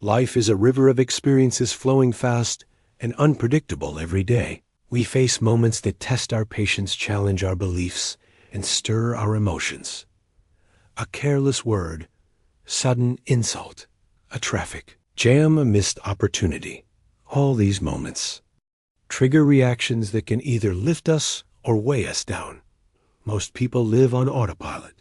Life is a river of experiences flowing fast and unpredictable every day. We face moments that test our patience, challenge our beliefs, and stir our emotions. A careless word, sudden insult, a traffic jam, a missed opportunity. All these moments trigger reactions that can either lift us or weigh us down. Most people live on autopilot.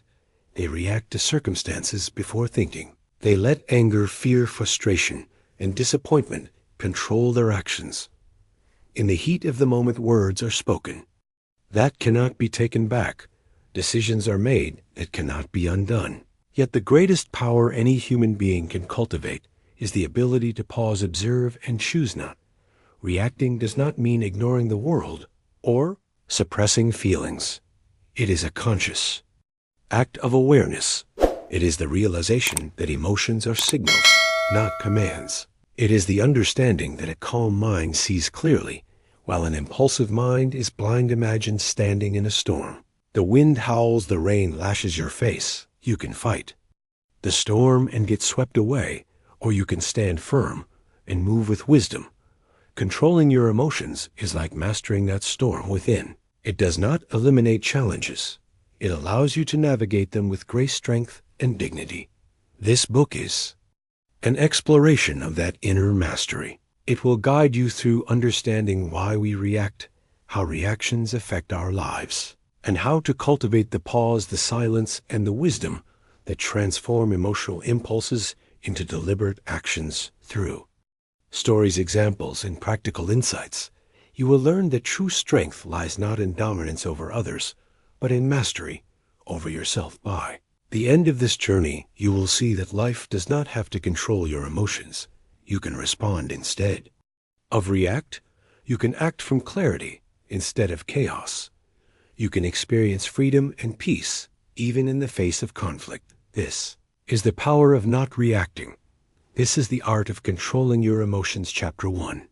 They react to circumstances before thinking. They let anger, fear, frustration, and disappointment control their actions. In the heat of the moment, words are spoken. That cannot be taken back. Decisions are made that cannot be undone. Yet the greatest power any human being can cultivate is the ability to pause, observe, and choose not. Reacting does not mean ignoring the world or suppressing feelings. It is a conscious act of awareness. It is the realization that emotions are signals, not commands. It is the understanding that a calm mind sees clearly, while an impulsive mind is blind. Imagine standing in a storm. The wind howls, the rain lashes your face. You can fight the storm and get swept away, or you can stand firm and move with wisdom. Controlling your emotions is like mastering that storm within. It does not eliminate challenges. It allows you to navigate them with grace, strength, and dignity. This book is an exploration of that inner mastery. It will guide you through understanding why we react, how reactions affect our lives, and how to cultivate the pause, the silence, and the wisdom that transform emotional impulses into deliberate actions. Through stories, examples, and practical insights, you will learn that true strength lies not in dominance over others, but in mastery over yourself. By the end of this journey, you will see that life does not have to control your emotions. You can respond instead of react. You can act from clarity instead of chaos. You can experience freedom and peace even in the face of conflict. This is the power of not reacting. This is the art of controlling your emotions. Chapter 1.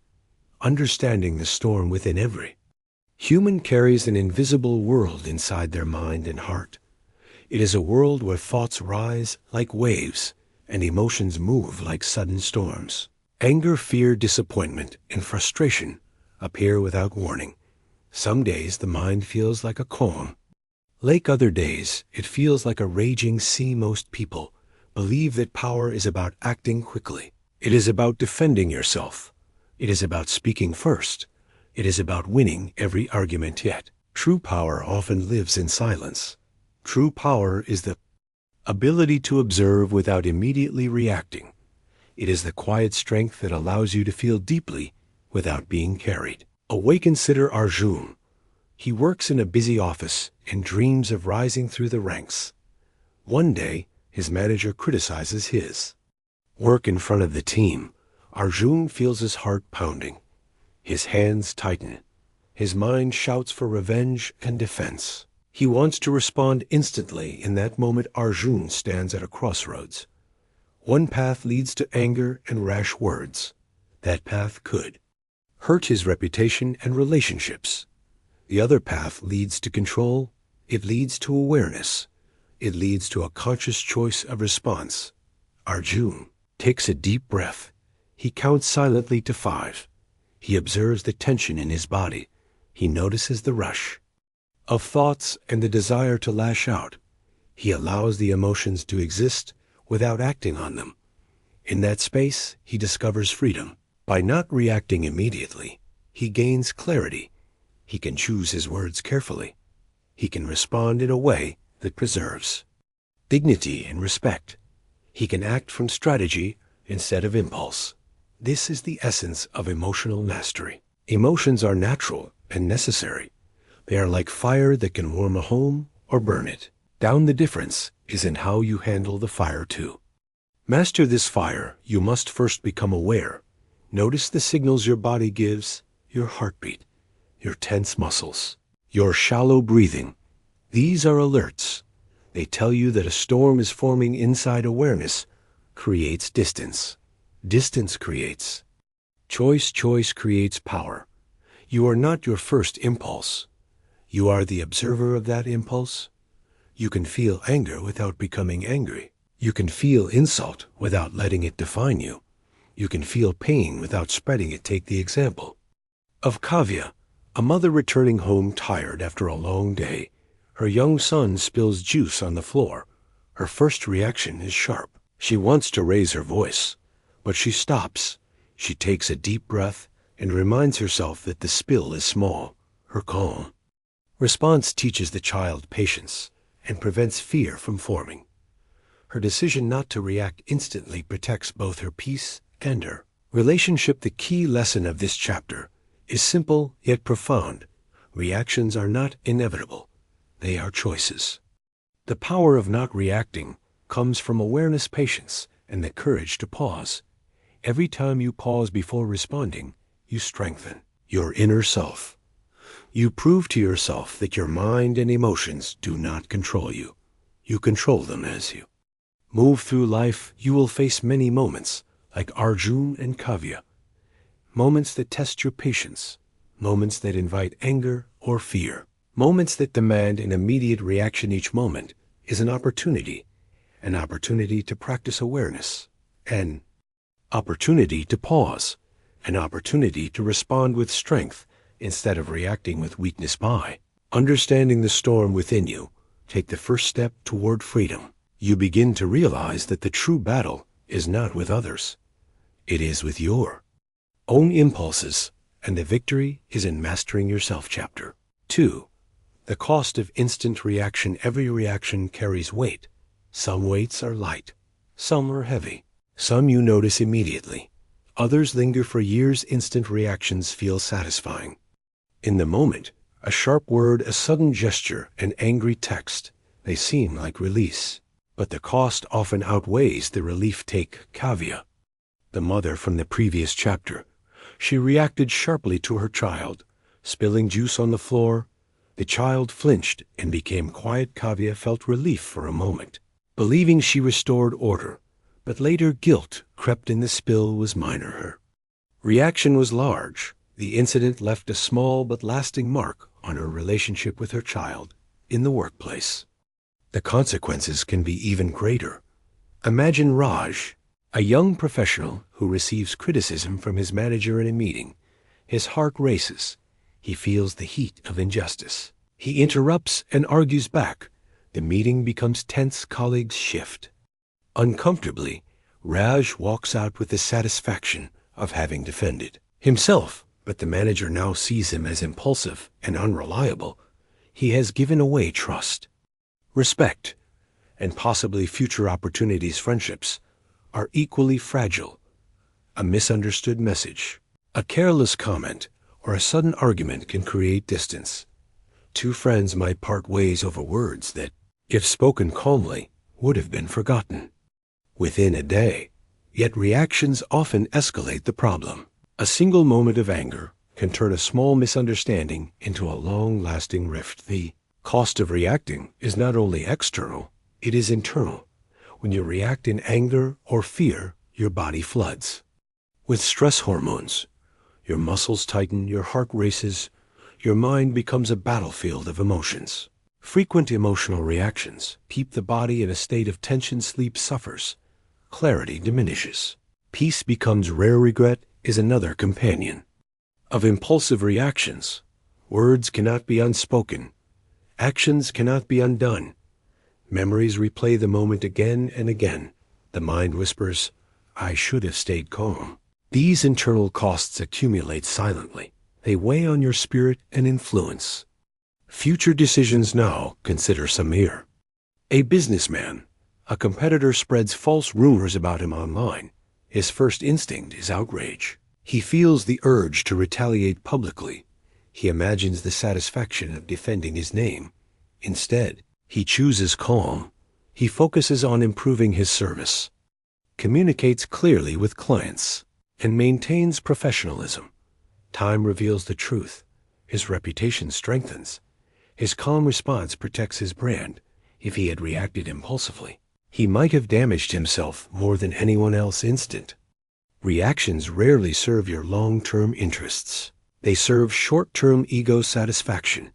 Understanding the storm within. Every human carries an invisible world inside their mind and heart. It is a world where thoughts rise like waves and emotions move like sudden storms. Anger, fear, disappointment, and frustration appear without warning. Some days the mind feels like a calm lake. Other days it feels like a raging sea. Most people believe that power is about acting quickly. It is about defending yourself. It is about speaking first. It is about winning every argument. Yet true power often lives in silence. True power is the ability to observe without immediately reacting. It is the quiet strength that allows you to feel deeply without being carried away. Consider Arjun. He works in a busy office and dreams of rising through the ranks. One day, his manager criticizes his work in front of the team. Arjun feels his heart pounding. His hands tighten. His mind shouts for revenge and defense. He wants to respond instantly. In that moment, Arjun stands at a crossroads. One path leads to anger and rash words. That path could hurt his reputation and relationships. The other path leads to control. It leads to awareness. It leads to a conscious choice of response. Arjun takes a deep breath. He counts silently to 5. He observes the tension in his body. He notices the rush of thoughts and the desire to lash out. He allows the emotions to exist without acting on them. In that space, he discovers freedom. By not reacting immediately, he gains clarity. He can choose his words carefully. He can respond in a way that preserves dignity and respect. He can act from strategy instead of impulse. This is the essence of emotional mastery. Emotions are natural and necessary. They are like fire that can warm a home or burn it down. The difference is in how you handle the fire. To master this fire, you must first become aware. Notice the signals your body gives, your heartbeat, your tense muscles, your shallow breathing. These are alerts. They tell you that a storm is forming inside. Awareness creates distance. Distance creates choice. Choice creates power. You are not your first impulse. You are the observer of that impulse. You can feel anger without becoming angry. You can feel insult without letting it define you. You can feel pain without spreading it. Take the example of Kavya, a mother returning home tired after a long day. Her young son spills juice on the floor. Her first reaction is sharp. She wants to raise her voice, but she stops. She takes a deep breath and reminds herself that the spill is small. Her calm response teaches the child patience and prevents fear from forming. Her decision not to react instantly protects both her peace and her relationship. The key lesson of this chapter is simple yet profound. Reactions are not inevitable. They are choices. The power of not reacting comes from awareness, patience, and the courage to pause. Every time you pause before responding, you strengthen your inner self. You prove to yourself that your mind and emotions do not control you. You control them. As you move through life, you will face many moments like Arjun and Kavya. Moments that test your patience, moments that invite anger or fear, moments that demand an immediate reaction. Each moment is an opportunity to practice awareness, an opportunity to pause, an opportunity to respond with strength instead of reacting with weakness. By understanding the storm within you, take the first step toward freedom. You begin to realize that the true battle is not with others. It is with your own impulses, and the victory is in mastering yourself. Chapter 2. The cost of instant reaction. Every reaction carries weight. Some weights are light, some are heavy. Some you notice immediately, others linger for years. Instant reactions feel satisfying in the moment. A sharp word, a sudden gesture, an angry text, they seem like release. But the cost often outweighs the relief. Take Kavya, the mother from the previous chapter. She reacted sharply to her child, spilling juice on the floor. The child flinched and became quiet. Kavya felt relief for a moment, believing she restored order, but later guilt crept in. The spill was minor. Her reaction was large. The incident left a small but lasting mark on her relationship with her child. In the workplace, the consequences can be even greater. Imagine Raj, a young professional who receives criticism from his manager in a meeting. His heart races. He feels the heat of injustice. He interrupts and argues back. The meeting becomes tense. Colleagues shift. Uncomfortably, Raj walks out with the satisfaction of having defended himself, but the manager now sees him as impulsive and unreliable. He has given away trust, respect, and possibly future opportunities. Friendships are equally fragile. A misunderstood message, a careless comment, or a sudden argument can create distance. Two friends might part ways over words that, if spoken calmly, would have been forgotten within a day. Yet reactions often escalate the problem. A single moment of anger can turn a small misunderstanding into a long-lasting rift. The cost of reacting is not only external, it is internal. When you react in anger or fear, your body floods with stress hormones. Your muscles tighten, your heart races, your mind becomes a battlefield of emotions. Frequent emotional reactions keep the body in a state of tension. Sleep suffers, clarity diminishes, peace becomes rare. Regret is another companion of impulsive reactions. Words cannot be unspoken, actions cannot be undone. Memories replay the moment again and again. The mind whispers, "I should have stayed calm." These internal costs accumulate silently. They weigh on your spirit and influence future decisions. Now consider Samir, a businessman. A competitor spreads false rumors about him online. His first instinct is outrage. He feels the urge to retaliate publicly. He imagines the satisfaction of defending his name. Instead, he chooses calm. He focuses on improving his service, communicates clearly with clients, and maintains professionalism. Time reveals the truth. His reputation strengthens. His calm response protects his brand. If he had reacted impulsively, he might have damaged himself more than anyone else. Instant reactions rarely serve your long-term interests. They serve short-term ego satisfaction.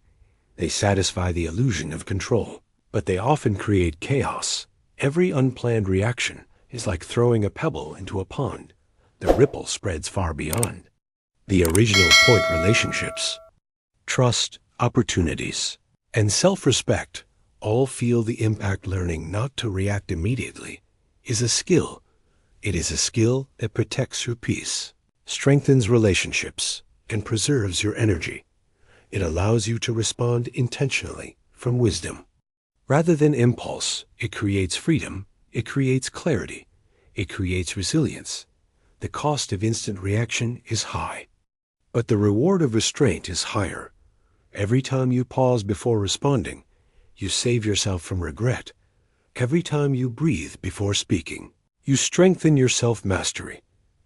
They satisfy the illusion of control, but they often create chaos. Every unplanned reaction is like throwing a pebble into a pond. the ripple spreads far beyond. The original point relationships, trust, opportunities, and self-respect all feel the impact. Learning not to react immediately is a skill. It is a skill that protects your peace, strengthens relationships, and preserves your energy. It allows you to respond intentionally from wisdom. Rather than impulse, it creates freedom, it creates clarity, it creates resilience. The cost of instant reaction is high, but the reward of restraint is higher. Every time you pause before responding, you save yourself from regret. Every time you breathe before speaking, you strengthen your self-mastery.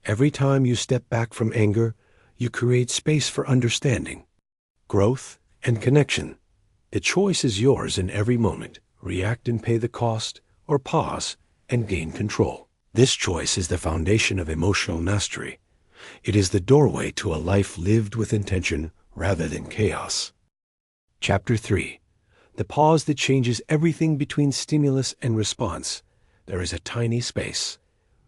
Every time you step back from anger, you create space for understanding, growth, and connection. The choice is yours in every moment. React and pay the cost, or pause and gain control. This choice is the foundation of emotional mastery. It is the doorway to a life lived with intention rather than chaos. Chapter 3. The pause that changes everything. Between stimulus and response, there is a tiny space.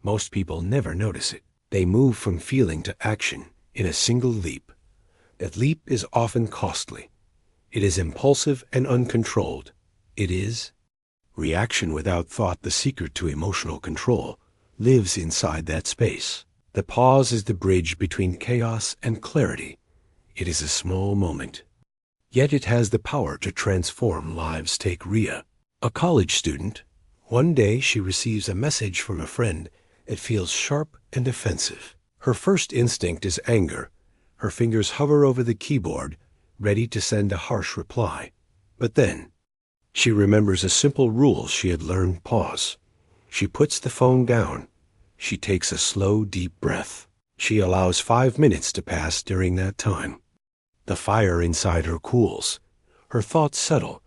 Most people never notice it. They move from feeling to action in a single leap. That leap is often costly. It is impulsive and uncontrolled. It is reaction without thought. The secret to emotional control lives inside that space. The pause is the bridge between chaos and clarity. It is a small moment, yet it has the power to transform lives. Take Ria, a college student. One day she receives a message from a friend that feels sharp and offensive. Her first instinct is anger. Her fingers hover over the keyboard, ready to send a harsh reply. But then she remembers a simple rule she had learned: pause. She puts the phone down. She takes a slow, deep breath. She allows 5 minutes to pass. During that time, the fire inside her cools. Her thoughts settle.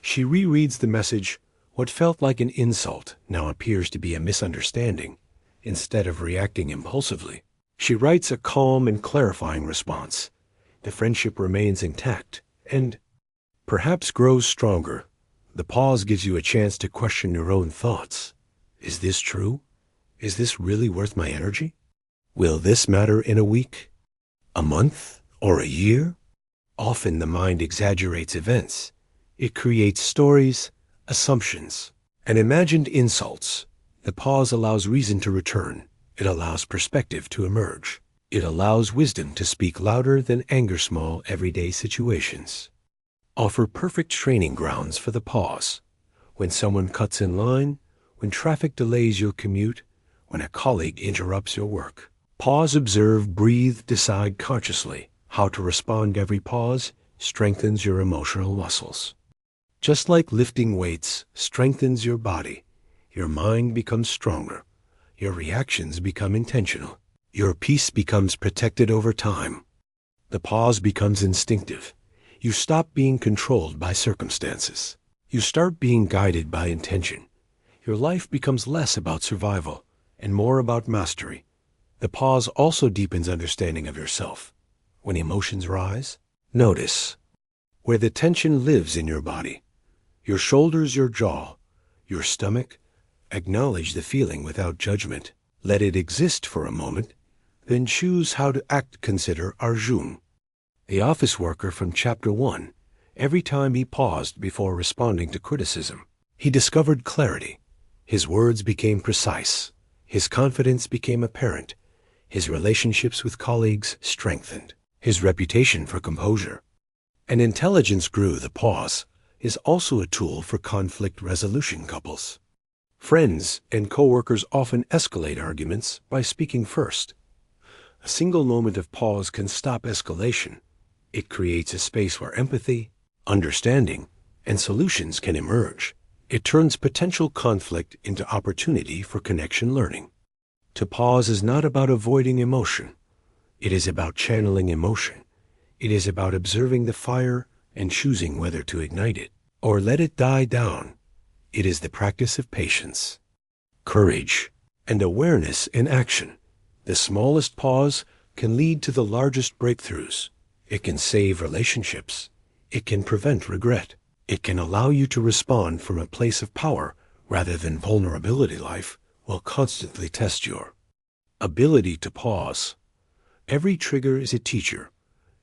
She rereads the message. What felt like an insult now appears to be a misunderstanding. Instead of reacting impulsively, she writes a calm and clarifying response. The friendship remains intact and perhaps grows stronger. The pause gives you a chance to question your own thoughts. Is this true? Is this really worth my energy? Will this matter in a week, a month, or a year? Often the mind exaggerates events. It creates stories, assumptions, and imagined insults. The pause allows reason to return. It allows perspective to emerge. It allows wisdom to speak louder than anger. Small, everyday situations offer perfect training grounds for the pause. When someone cuts in line, when traffic delays your commute, when a colleague interrupts your work. Pause, observe, breathe, decide consciously how to respond. Every pause strengthens your emotional muscles. Just like lifting weights strengthens your body, your mind becomes stronger. Your reactions become intentional. Your peace becomes protected over time. The pause becomes instinctive. You stop being controlled by circumstances. You start being guided by intention. Your life becomes less about survival and more about mastery. The pause also deepens understanding of yourself. When emotions rise, notice where the tension lives in your body. Your shoulders, your jaw, your stomach. Acknowledge the feeling without judgment. Let it exist for a moment, then choose how to act. Consider Arjun, the office worker from Chapter 1. Every time he paused before responding to criticism, he discovered clarity. His words became precise. His confidence became apparent. His relationships with colleagues strengthened. His reputation for composure and intelligence grew. The pause is also a tool for conflict resolution. Couples, friends, and coworkers often escalate arguments by speaking first. A single moment of pause can stop escalation. It creates a space where empathy, understanding, and solutions can emerge. It turns potential conflict into opportunity for connection. Learning to pause is not about avoiding emotion. It is about channeling emotion. It is about observing the fire and choosing whether to ignite it or let it die down. It is the practice of patience, courage, and awareness in action. The smallest pause can lead to the largest breakthroughs. It can save relationships. It can prevent regret. It can allow you to respond from a place of power rather than vulnerability. Life will constantly test your Ability to pause. Every trigger is a teacher.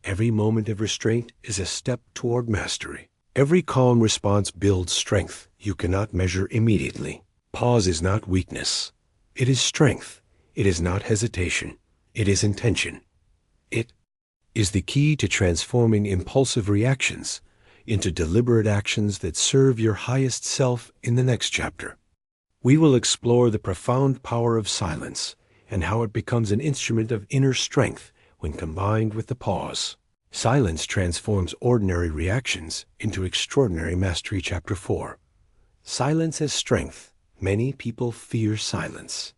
Every moment of restraint is a step toward mastery. Every calm response builds strength you cannot measure immediately. Pause is not weakness. It is strength. It is not hesitation. It is intention. It is the key to transforming impulsive reactions into deliberate actions that serve your highest self in the next chapter. We will explore the profound power of silence and how it becomes an instrument of inner strength when combined with the pause. Silence transforms ordinary reactions into extraordinary mastery. Chapter 4. Silence as strength. Many people fear silence.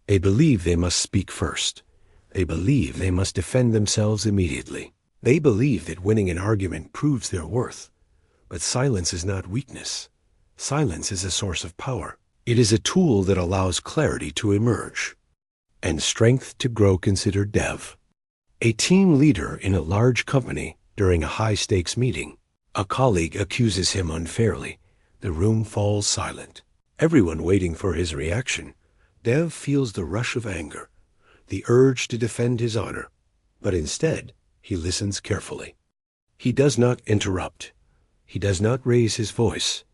They believe they must speak first. They believe they must defend themselves immediately. They believe that winning an argument proves their worth. But silence is not weakness. Silence is a source of power. It is a tool that allows clarity to emerge and strength to grow. Consider Dev, a team leader in a large company. During a high-stakes meeting, a colleague accuses him unfairly. The room falls silent. Everyone waiting for his reaction. Dev feels the rush of anger, the urge to defend his honor, but instead he listens carefully. He does not interrupt. He does not raise his voice.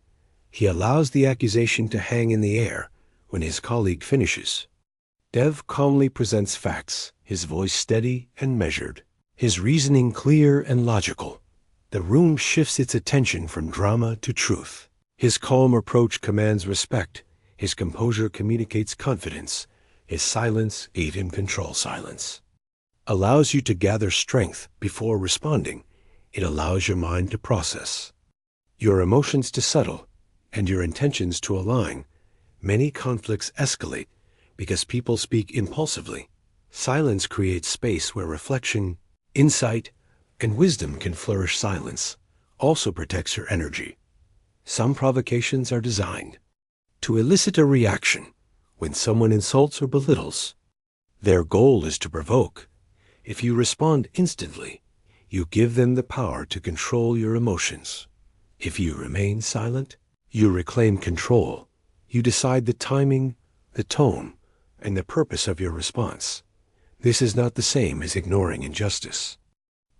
He allows the accusation to hang in the air. When his colleague finishes, Dev calmly presents facts, his voice steady and measured, his reasoning clear and logical. The room shifts its attention from drama to truth. His calm approach commands respect. His composure communicates confidence. His silence, even control silence, allows you to gather strength before responding. It allows your mind to process, your emotions to settle, and your intentions to align. Many conflicts escalate because people speak impulsively. Silence creates space where reflection, insight, and wisdom can flourish. Silence also protects your energy. Some provocations are designed to elicit a reaction. When someone insults or belittles, their goal is to provoke. If you respond instantly, you give them the power to control your emotions. If you remain silent, you reclaim control. You decide the timing, the tone, and the purpose of your response. This is not the same as ignoring injustice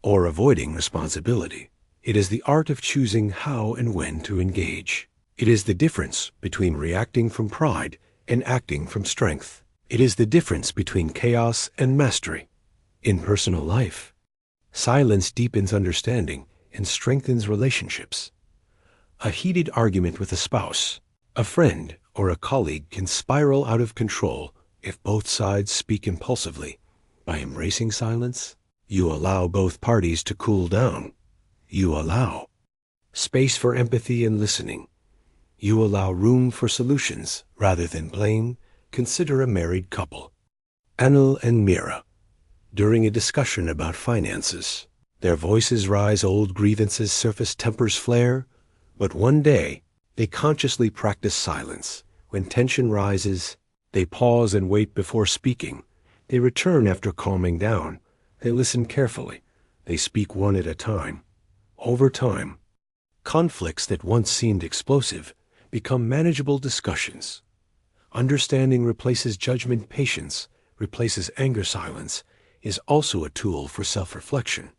or avoiding responsibility. It is the art of choosing how and when to engage. It is the difference between reacting from pride and acting from strength. It is the difference between chaos and mastery. In personal life, silence deepens understanding and strengthens relationships. A heated argument with a spouse, a friend, or a colleague can spiral out of control if both sides speak impulsively. By embracing silence, you allow both parties to cool down. You allow space for empathy and listening. You allow room for solutions rather than blame. Consider a married couple, Anil and Mira. During a discussion about finances, their voices rise, old grievances surface, tempers flare. But one day, they consciously practice silence. When tension rises, they pause and wait before speaking. They return after calming down. They listen carefully. They speak one at a time. Over time, conflicts that once seemed explosive become manageable discussions. Understanding replaces judgment. Patience replaces anger. Silence is also a tool for self-reflection.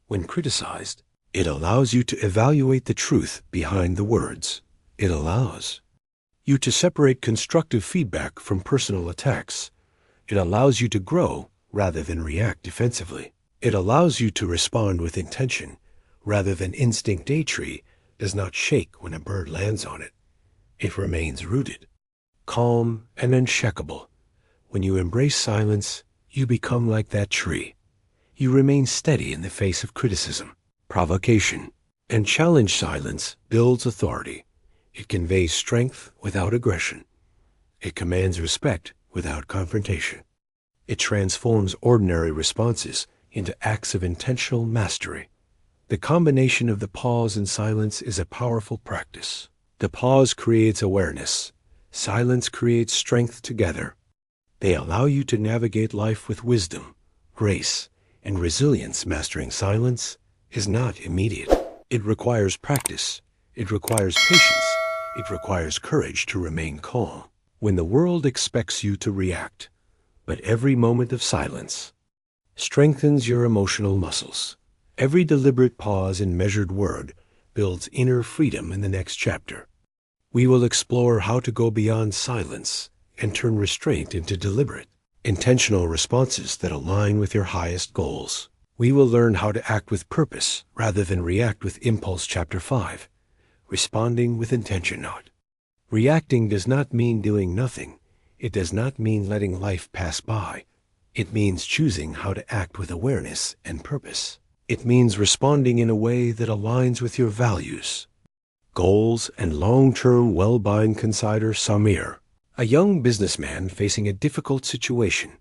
When criticized, it allows you to evaluate the truth behind the words. It allows you to separate constructive feedback from personal attacks. It allows you to grow rather than react defensively. It allows you to respond with intention rather than instinct. A tree does not shake when a bird lands on it. It remains rooted, calm, and unshakable. When you embrace silence, you become like that tree. You remain steady in the face of criticism, provocation, and challenge. Silence builds authority. It conveys strength without aggression. It commands respect without confrontation. It transforms ordinary responses into acts of intentional mastery. The combination of the pause and silence is a powerful practice. The pause creates awareness. Silence creates strength. Together, they allow you to navigate life with wisdom, grace, and resilience. Mastering silence is not immediate. It requires practice. It requires patience. It requires courage to remain calm. When the world expects you to react, but every moment of silence strengthens your emotional muscles. Every deliberate pause and measured word builds inner freedom in the next chapter. We will explore how to go beyond silence and turn restraint into deliberate, intentional responses that align with your highest goals. We will learn how to act with purpose rather than react with impulse. Chapter 5. Responding with intention. Not. Reacting does not mean doing nothing. It does not mean letting life pass by. It means choosing how to act with awareness and purpose. It means responding in a way that aligns with your values, goals, and long-term well-being. Consider Samir, a young businessman facing a difficult situation.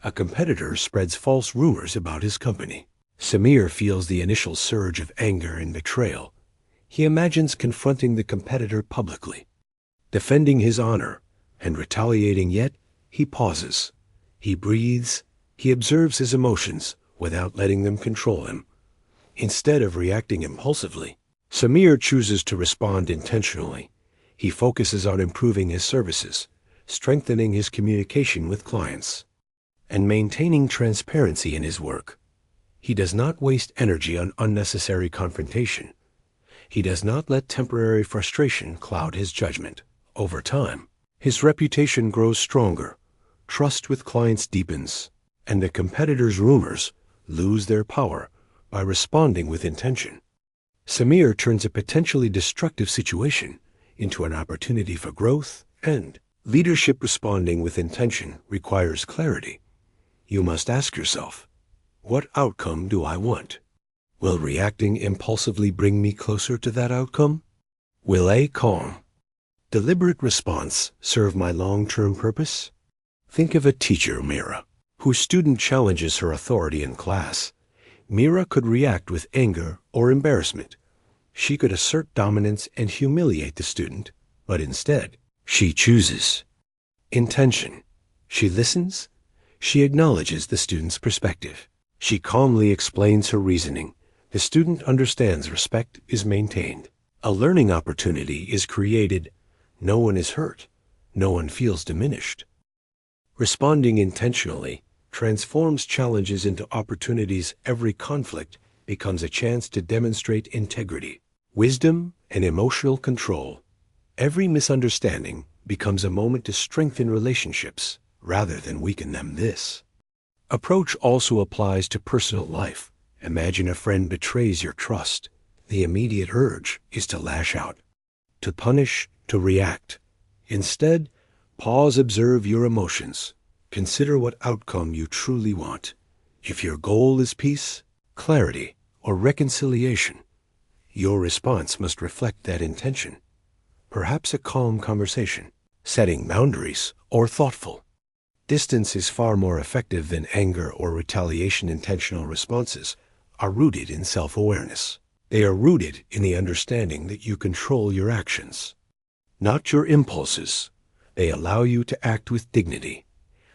A competitor spreads false rumors about his company. Samir feels the initial surge of anger and betrayal. He imagines confronting the competitor publicly, defending his honor, and retaliating, yet he pauses. He breathes. He observes his emotions without letting them control him. Instead of reacting impulsively, Samir chooses to respond intentionally. He focuses on improving his services, strengthening his communication with clients, and maintaining transparency in his work. He does not waste energy on unnecessary confrontation. He does not let temporary frustration cloud his judgment. Over time, his reputation grows stronger, trust with clients deepens, and the competitor's rumors lose their power by responding with intention. Samir turns a potentially destructive situation into an opportunity for growth and leadership. Responding with intention requires clarity. You must ask yourself, what outcome do I want? Will reacting impulsively bring me closer to that outcome? Will a calm, deliberate response serve my long-term purpose? Think of a teacher, Mira, whose student challenges her authority in class. Mira could react with anger or embarrassment. She could assert dominance and humiliate the student, but instead, she chooses intention. She listens. She acknowledges the student's perspective. She calmly explains her reasoning. The student understands. Respect is maintained. A learning opportunity is created. No one is hurt. No one feels diminished. Responding intentionally transforms challenges into opportunities. Every conflict becomes a chance to demonstrate integrity, wisdom, and emotional control. Every misunderstanding becomes a moment to strengthen relationships rather than weaken them. This approach also applies to personal life. Imagine a friend betrays your trust. The immediate urge is to lash out, to punish, to react. Instead, pause, observe your emotions. Consider what outcome you truly want. If your goal is peace, clarity, or reconciliation, your response must reflect that intention. Perhaps a calm conversation, setting boundaries, or thoughtful distance is far more effective than anger or retaliation. Intentional responses are rooted in self-awareness. They are rooted in the understanding that you control your actions, not your impulses. They allow you to act with dignity.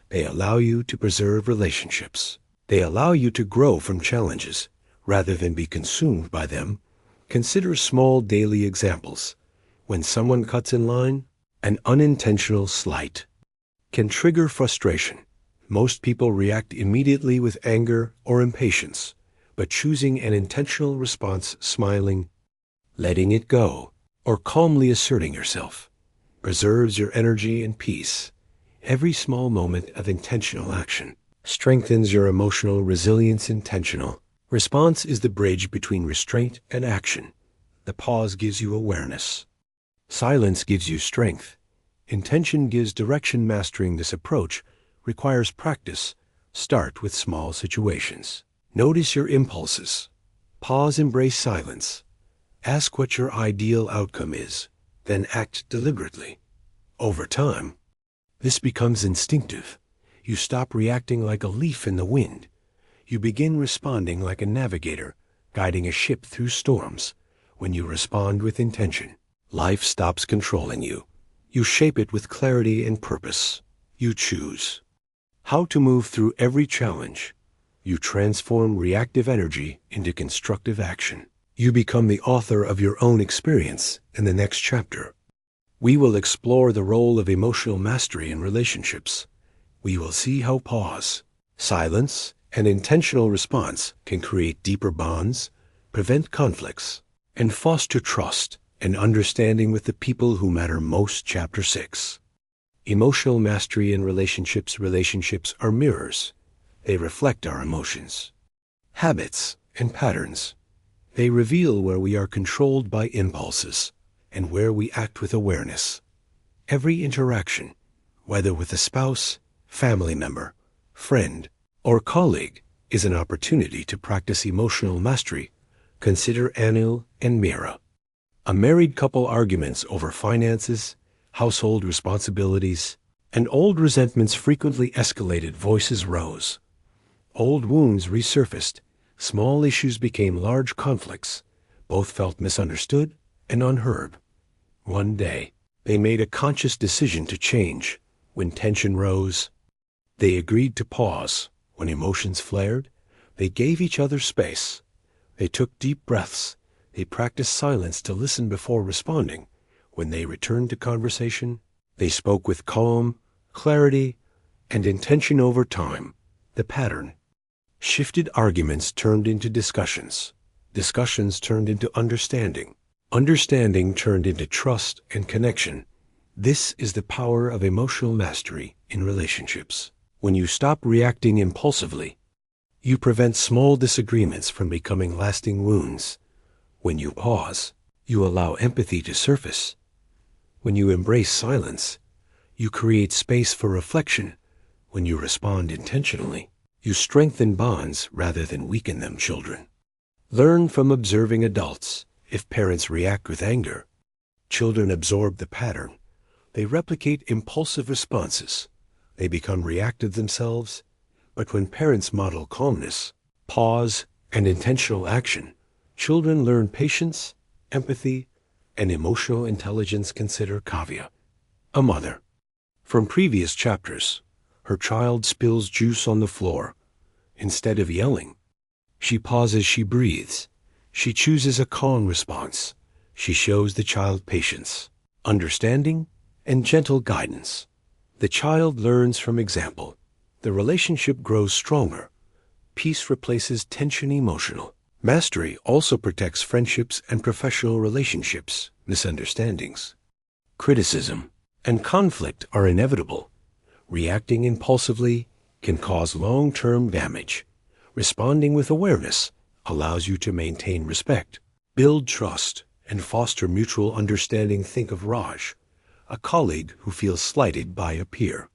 They allow you to preserve relationships. They allow you to grow from challenges rather than be consumed by them. Consider small daily examples. When someone cuts in line, an unintentional slight can trigger frustration. Most people react immediately with anger or impatience, but choosing an intentional response, smiling, letting it go, or calmly asserting yourself, preserves your energy and peace. Every small moment of intentional action strengthens your emotional resilience. Intentional response is the bridge between restraint and action. The pause gives you awareness. Silence gives you strength. Intention gives direction. Mastering this approach requires practice. Start with small situations. Notice your impulses. Pause, embrace silence. Ask what your ideal outcome is, then act deliberately. Over time, this becomes instinctive. You stop reacting like a leaf in the wind. You begin responding like a navigator, guiding a ship through storms. When you respond with intention, life stops controlling you. You shape it with clarity and purpose. You choose how to move through every challenge. You transform reactive energy into constructive action. You become the author of your own experience in the next chapter. We will explore the role of emotional mastery in relationships. We will see how pause, silence, and intentional response can create deeper bonds, prevent conflicts, and foster trust and understanding with the people who matter most. Chapter 6. Emotional mastery in relationships. Relationships are mirrors. They reflect our emotions, habits, and patterns. They reveal where we are controlled by impulses and where we act with awareness. Every interaction, whether with a spouse, family member, friend, or colleague, is an opportunity to practice emotional mastery. Consider Anu and Mira. A married couple arguments over finances, household responsibilities, and old resentments frequently escalated. Voices rose. Old wounds resurfaced. Small issues became large conflicts. Both felt misunderstood and unheard. One day, they made a conscious decision to change. When tension rose, they agreed to pause. When emotions flared, they gave each other space. They took deep breaths. They practiced silence to listen before responding. When they returned to conversation, they spoke with calm, clarity, and intention. Over time, the pattern shifted. Arguments turned into discussions. Discussions turned into understanding. Understanding turned into trust and connection. This is the power of emotional mastery in relationships. When you stop reacting impulsively, you prevent small disagreements from becoming lasting wounds. When you pause, you allow empathy to surface. When you embrace silence, you create space for reflection. When you respond intentionally, you strengthen bonds rather than weaken them. Children learn from observing adults. If parents react with anger, children absorb the pattern. They replicate impulsive responses. They become reactive themselves. But when parents model calmness, pause, and intentional action, children learn patience, empathy, and emotional intelligence. Consider Kavya, a mother. From previous chapters, her child spills juice on the floor. Instead of yelling, she pauses. She breathes. She chooses a calm response. She shows the child patience, understanding, and gentle guidance. The child learns from example. The relationship grows stronger. Peace replaces tension. Emotional mastery also protects friendships and professional relationships. Misunderstandings, criticism, and conflict are inevitable. Reacting impulsively can cause long-term damage. Responding with awareness allows you to maintain respect, build trust, and foster mutual understanding. Think of Raj, a colleague who feels slighted by a peer.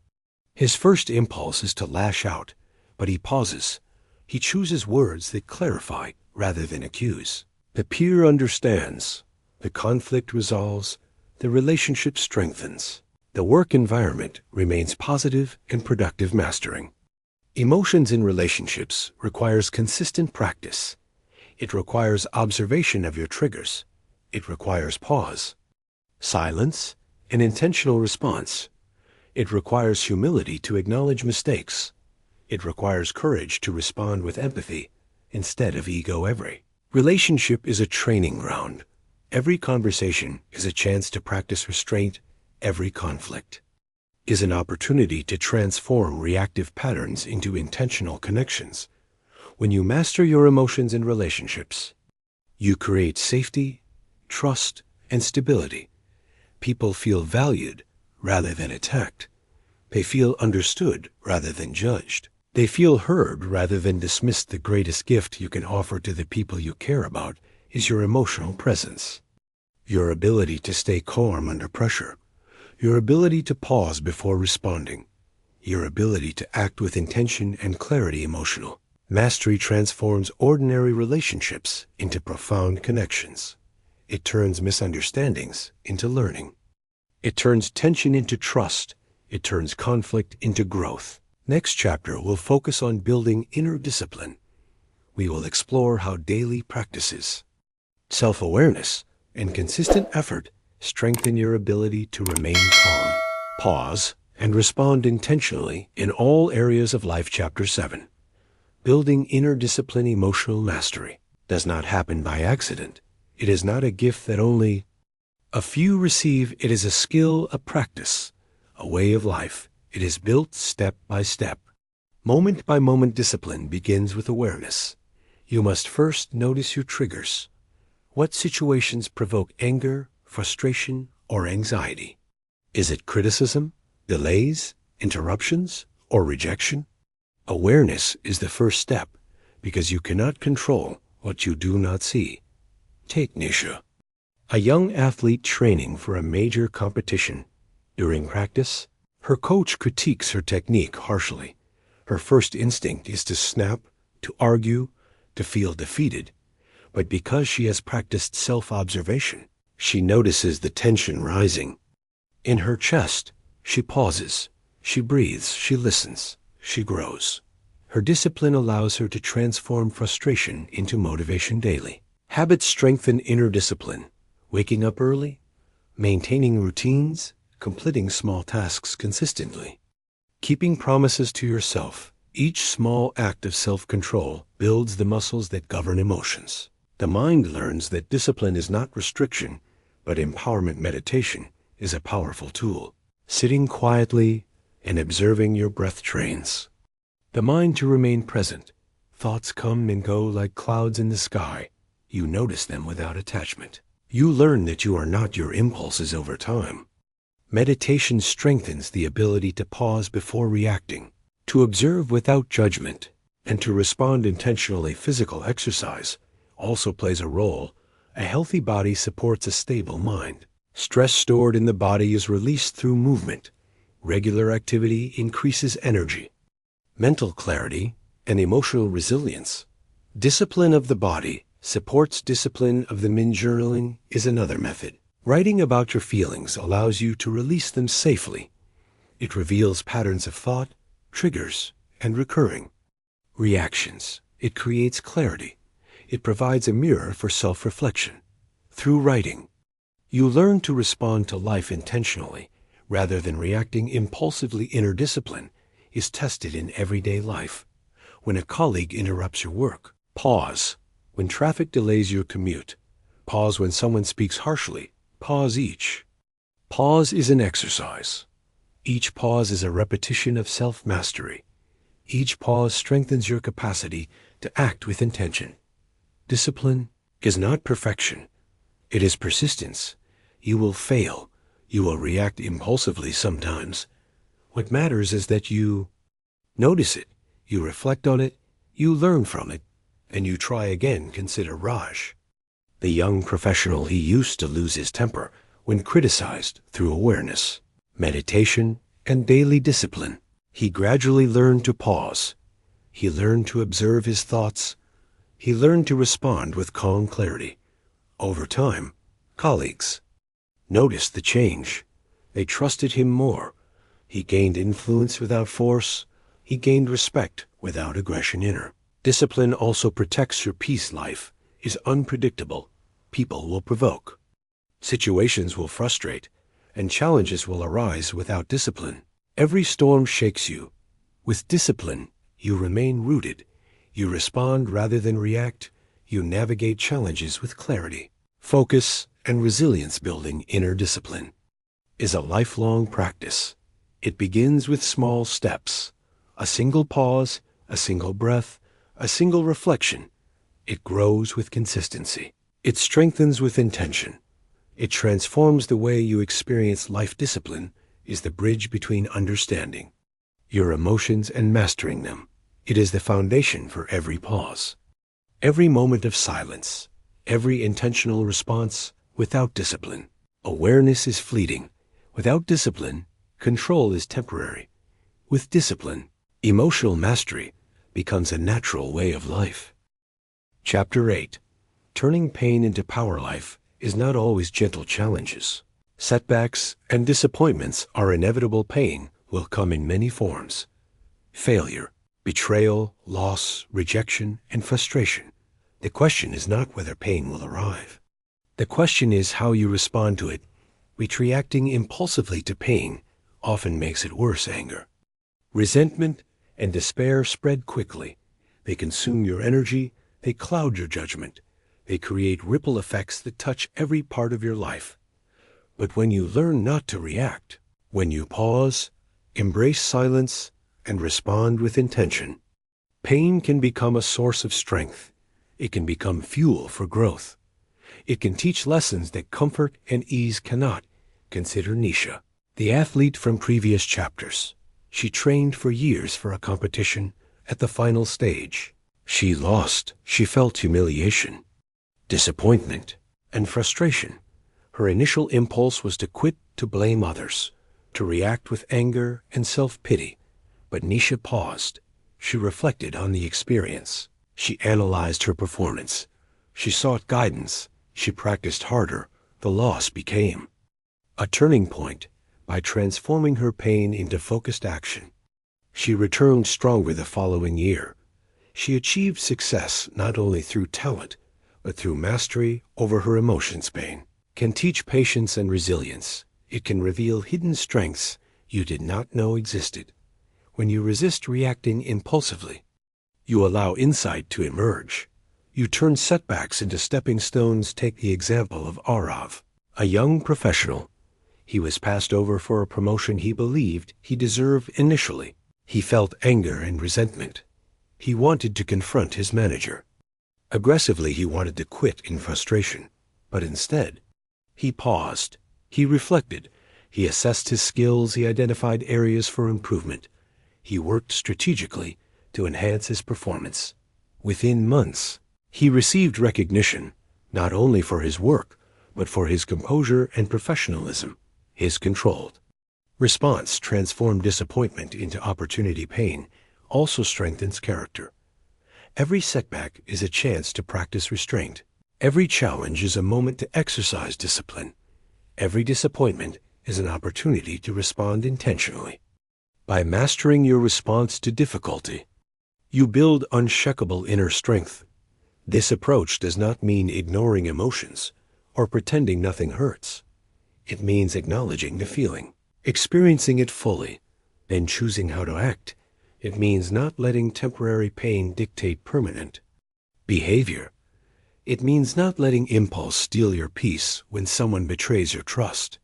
His first impulse is to lash out, but he pauses. He chooses words that clarify rather than accuse. The peer understands. The conflict resolves. The relationship strengthens. The work environment remains positive and productive. Mastering emotions in relationships requires consistent practice. It requires observation of your triggers. It requires pause, silence, and intentional response. It requires humility to acknowledge mistakes. It requires courage to respond with empathy instead of ego. Every relationship is a training ground. Every conversation is a chance to practice restraint. Every conflict is an opportunity to transform reactive patterns into intentional connections. When you master your emotions in relationships, you create safety, trust, and stability. People feel valued rather than attacked. They feel understood rather than judged. They feel heard rather than dismissed. The greatest gift you can offer to the people you care about is your emotional presence. Your ability to stay calm under pressure. Your ability to pause before responding. Your ability to act with intention and clarity. Emotional mastery transforms ordinary relationships into profound connections. It turns misunderstandings into learning. It turns tension into trust. It turns conflict into growth. Next chapter will focus on building inner discipline. We will explore how daily practices, self-awareness, and consistent effort strengthen your ability to remain calm, pause, and respond intentionally in all areas of life. Chapter 7. Building inner discipline. Emotional mastery does not happen by accident. It is not a gift that only a few receive. It is a skill, a practice, a way of life. It is built step by step. Moment by moment discipline begins with awareness. You must first notice your triggers. What situations provoke anger, frustration, or anxiety? Is it criticism, delays, interruptions, or rejection? Awareness is the first step because you cannot control what you do not see. Take Nisha, a young athlete training for a major competition. During practice, her coach critiques her technique harshly. Her first instinct is to snap, to argue, to feel defeated. But because she has practiced self-observation, she notices the tension rising. In her chest, she pauses, she breathes, she listens, she grows. Her discipline allows her to transform frustration into motivation daily. Habits strengthen inner discipline. Waking up early, maintaining routines, completing small tasks consistently. Keeping promises to yourself. Each small act of self-control builds the muscles that govern emotions. The mind learns that discipline is not restriction, but empowerment. Meditation is a powerful tool. Sitting quietly and observing your breath trains the mind to remain present. Thoughts come and go like clouds in the sky. You notice them without attachment. You learn that you are not your impulses over time. Meditation strengthens the ability to pause before reacting, to observe without judgment, and to respond intentionally. Physical exercise also plays a role. A healthy body supports a stable mind. Stress stored in the body is released through movement. Regular activity increases energy, mental clarity, and emotional resilience. Discipline of the body supports discipline of the mind. Journaling is another method. Writing about your feelings allows you to release them safely. It reveals patterns of thought, triggers, and recurring reactions. It creates clarity. It provides a mirror for self-reflection. Through writing, you learn to respond to life intentionally rather than reacting impulsively. Inner discipline is tested in everyday life. When a colleague interrupts your work, pause. When traffic delays your commute, pause. When someone speaks harshly, pause. Each pause is an exercise. Each pause is a repetition of self-mastery. Each pause strengthens your capacity to act with intention. Discipline is not perfection. It is persistence. You will fail. You will react impulsively sometimes. What matters is that you notice it, you reflect on it, you learn from it, and you try again. Consider Raj, the young professional. He used to lose his temper when criticized. Through awareness, meditation, and daily discipline, he gradually learned to pause. He learned to observe his thoughts. He learned to respond with calm clarity. Over time, colleagues noticed the change. They trusted him more. He gained influence without force. He gained respect without aggression. Inner discipline also protects your peace. Life is unpredictable. People will provoke. Situations will frustrate, and challenges will arise. Without discipline, every storm shakes you. With discipline, you remain rooted. You respond rather than react. You navigate challenges with clarity, focus, and resilience. Building inner discipline is a lifelong practice. It begins with small steps. A single pause, a single breath, a single reflection. It grows with consistency. It strengthens with intention. It transforms the way you experience life. Discipline is the bridge between understanding your emotions and mastering them. It is the foundation for every pause, every moment of silence, every intentional response. Without discipline, awareness is fleeting. Without discipline, control is temporary. With discipline, emotional mastery becomes a natural way of life. Chapter 8. Turning pain into power. Life is not always gentle. Challenges, setbacks, and disappointments are inevitable. Pain will come in many forms. Failure, betrayal, loss, rejection, and frustration. The question is not whether pain will arrive. The question is how you respond to it. Reacting impulsively to pain often makes it worse. Anger, resentment, and despair spread quickly. They consume your energy. They cloud your judgment. They create ripple effects that touch every part of your life. But when you learn not to react, when you pause, Embrace silence and respond with intention. Pain can become a source of strength. It can become fuel for growth. It can teach lessons that comfort and ease cannot. Consider Nisha, the athlete from previous chapters. She trained for years for a competition. At the final stage, she lost. She felt humiliation, disappointment, and frustration. Her initial impulse was to quit, to blame others, to react with anger and self-pity. But Nisha paused. She reflected on the experience. She analyzed her performance. She sought guidance. She practiced harder. The loss became a turning point. By transforming her pain into focused action, she returned stronger the following year. She achieved success not only through talent, but through mastery over her emotions. Pain can teach patience and resilience. It can reveal hidden strengths you did not know existed. When you resist reacting impulsively, you allow insight to emerge. You turn setbacks into stepping stones. Take the example of Arav, a young professional. He was passed over for a promotion he believed he deserved initially. He felt anger and resentment. He wanted to confront his manager. Aggressively, he wanted to quit in frustration. But instead, he paused. He reflected. He assessed his skills. He identified areas for improvement. He worked strategically to enhance his performance. Within months, he received recognition, not only for his work, but for his composure and professionalism. His controlled response transformed disappointment into opportunity. Pain also strengthens character. Every setback is a chance to practice restraint. Every challenge is a moment to exercise discipline. Every disappointment is an opportunity to respond intentionally. By mastering your response to difficulty, you build unshakable inner strength. This approach does not mean ignoring emotions or pretending nothing hurts. It means acknowledging the feeling, experiencing it fully, and choosing how to act. It means not letting temporary pain dictate permanent behavior. It means not letting impulse steal your peace when someone betrays your trust.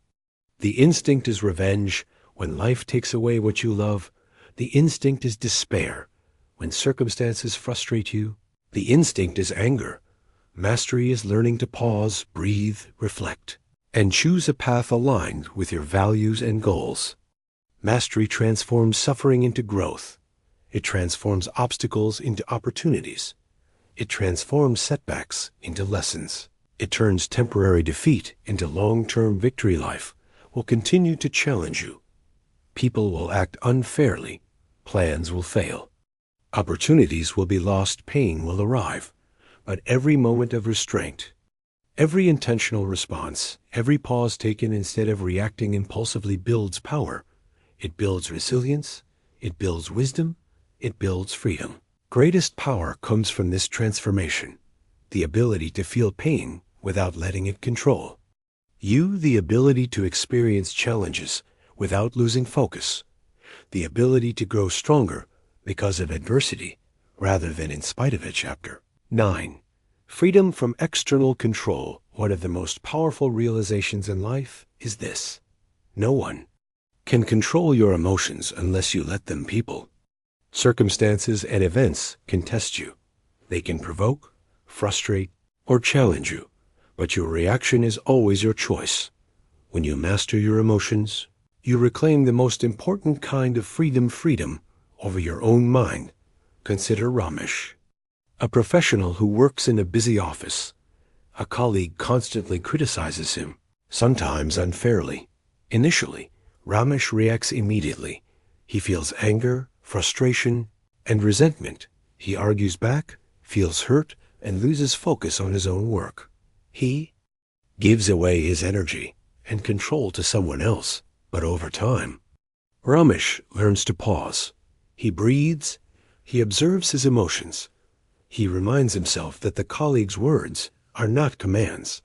The instinct is revenge when life takes away what you love. The instinct is despair when circumstances frustrate you. The instinct is anger. Mastery is learning to pause, breathe, reflect, and choose a path aligned with your values and goals. Mastery transforms suffering into growth. It transforms obstacles into opportunities. It transforms setbacks into lessons. It turns temporary defeat into long-term victory. Life will continue to challenge you. People will act unfairly. Plans will fail. Opportunities will be lost. Pain will arrive. But every moment of restraint, every intentional response, every pause taken instead of reacting impulsively builds power. It builds resilience. It builds wisdom. It builds freedom. Greatest power comes from this transformation, the ability to feel pain without letting it control you, the ability to experience challenges without losing focus, the ability to grow stronger because of adversity rather than in spite of it. Chapter 9. Freedom from external control. One of the most powerful realizations in life is this: no one can control your emotions unless you let them. People, circumstances, and events can test you. They can provoke, frustrate, or challenge you, but your reaction is always your choice. When you master your emotions, you reclaim the most important kind of freedom over your own mind. Consider Ramesh, a professional who works in a busy office. A colleague constantly criticizes him, sometimes unfairly. Initially, Ramesh reacts immediately. He feels anger, frustration, and resentment. He argues back, feels hurt, and loses focus on his own work. He gives away his energy and control to someone else. But over time, Ramesh learns to pause. He breathes. He observes his emotions. He reminds himself that the colleague's words are not commands.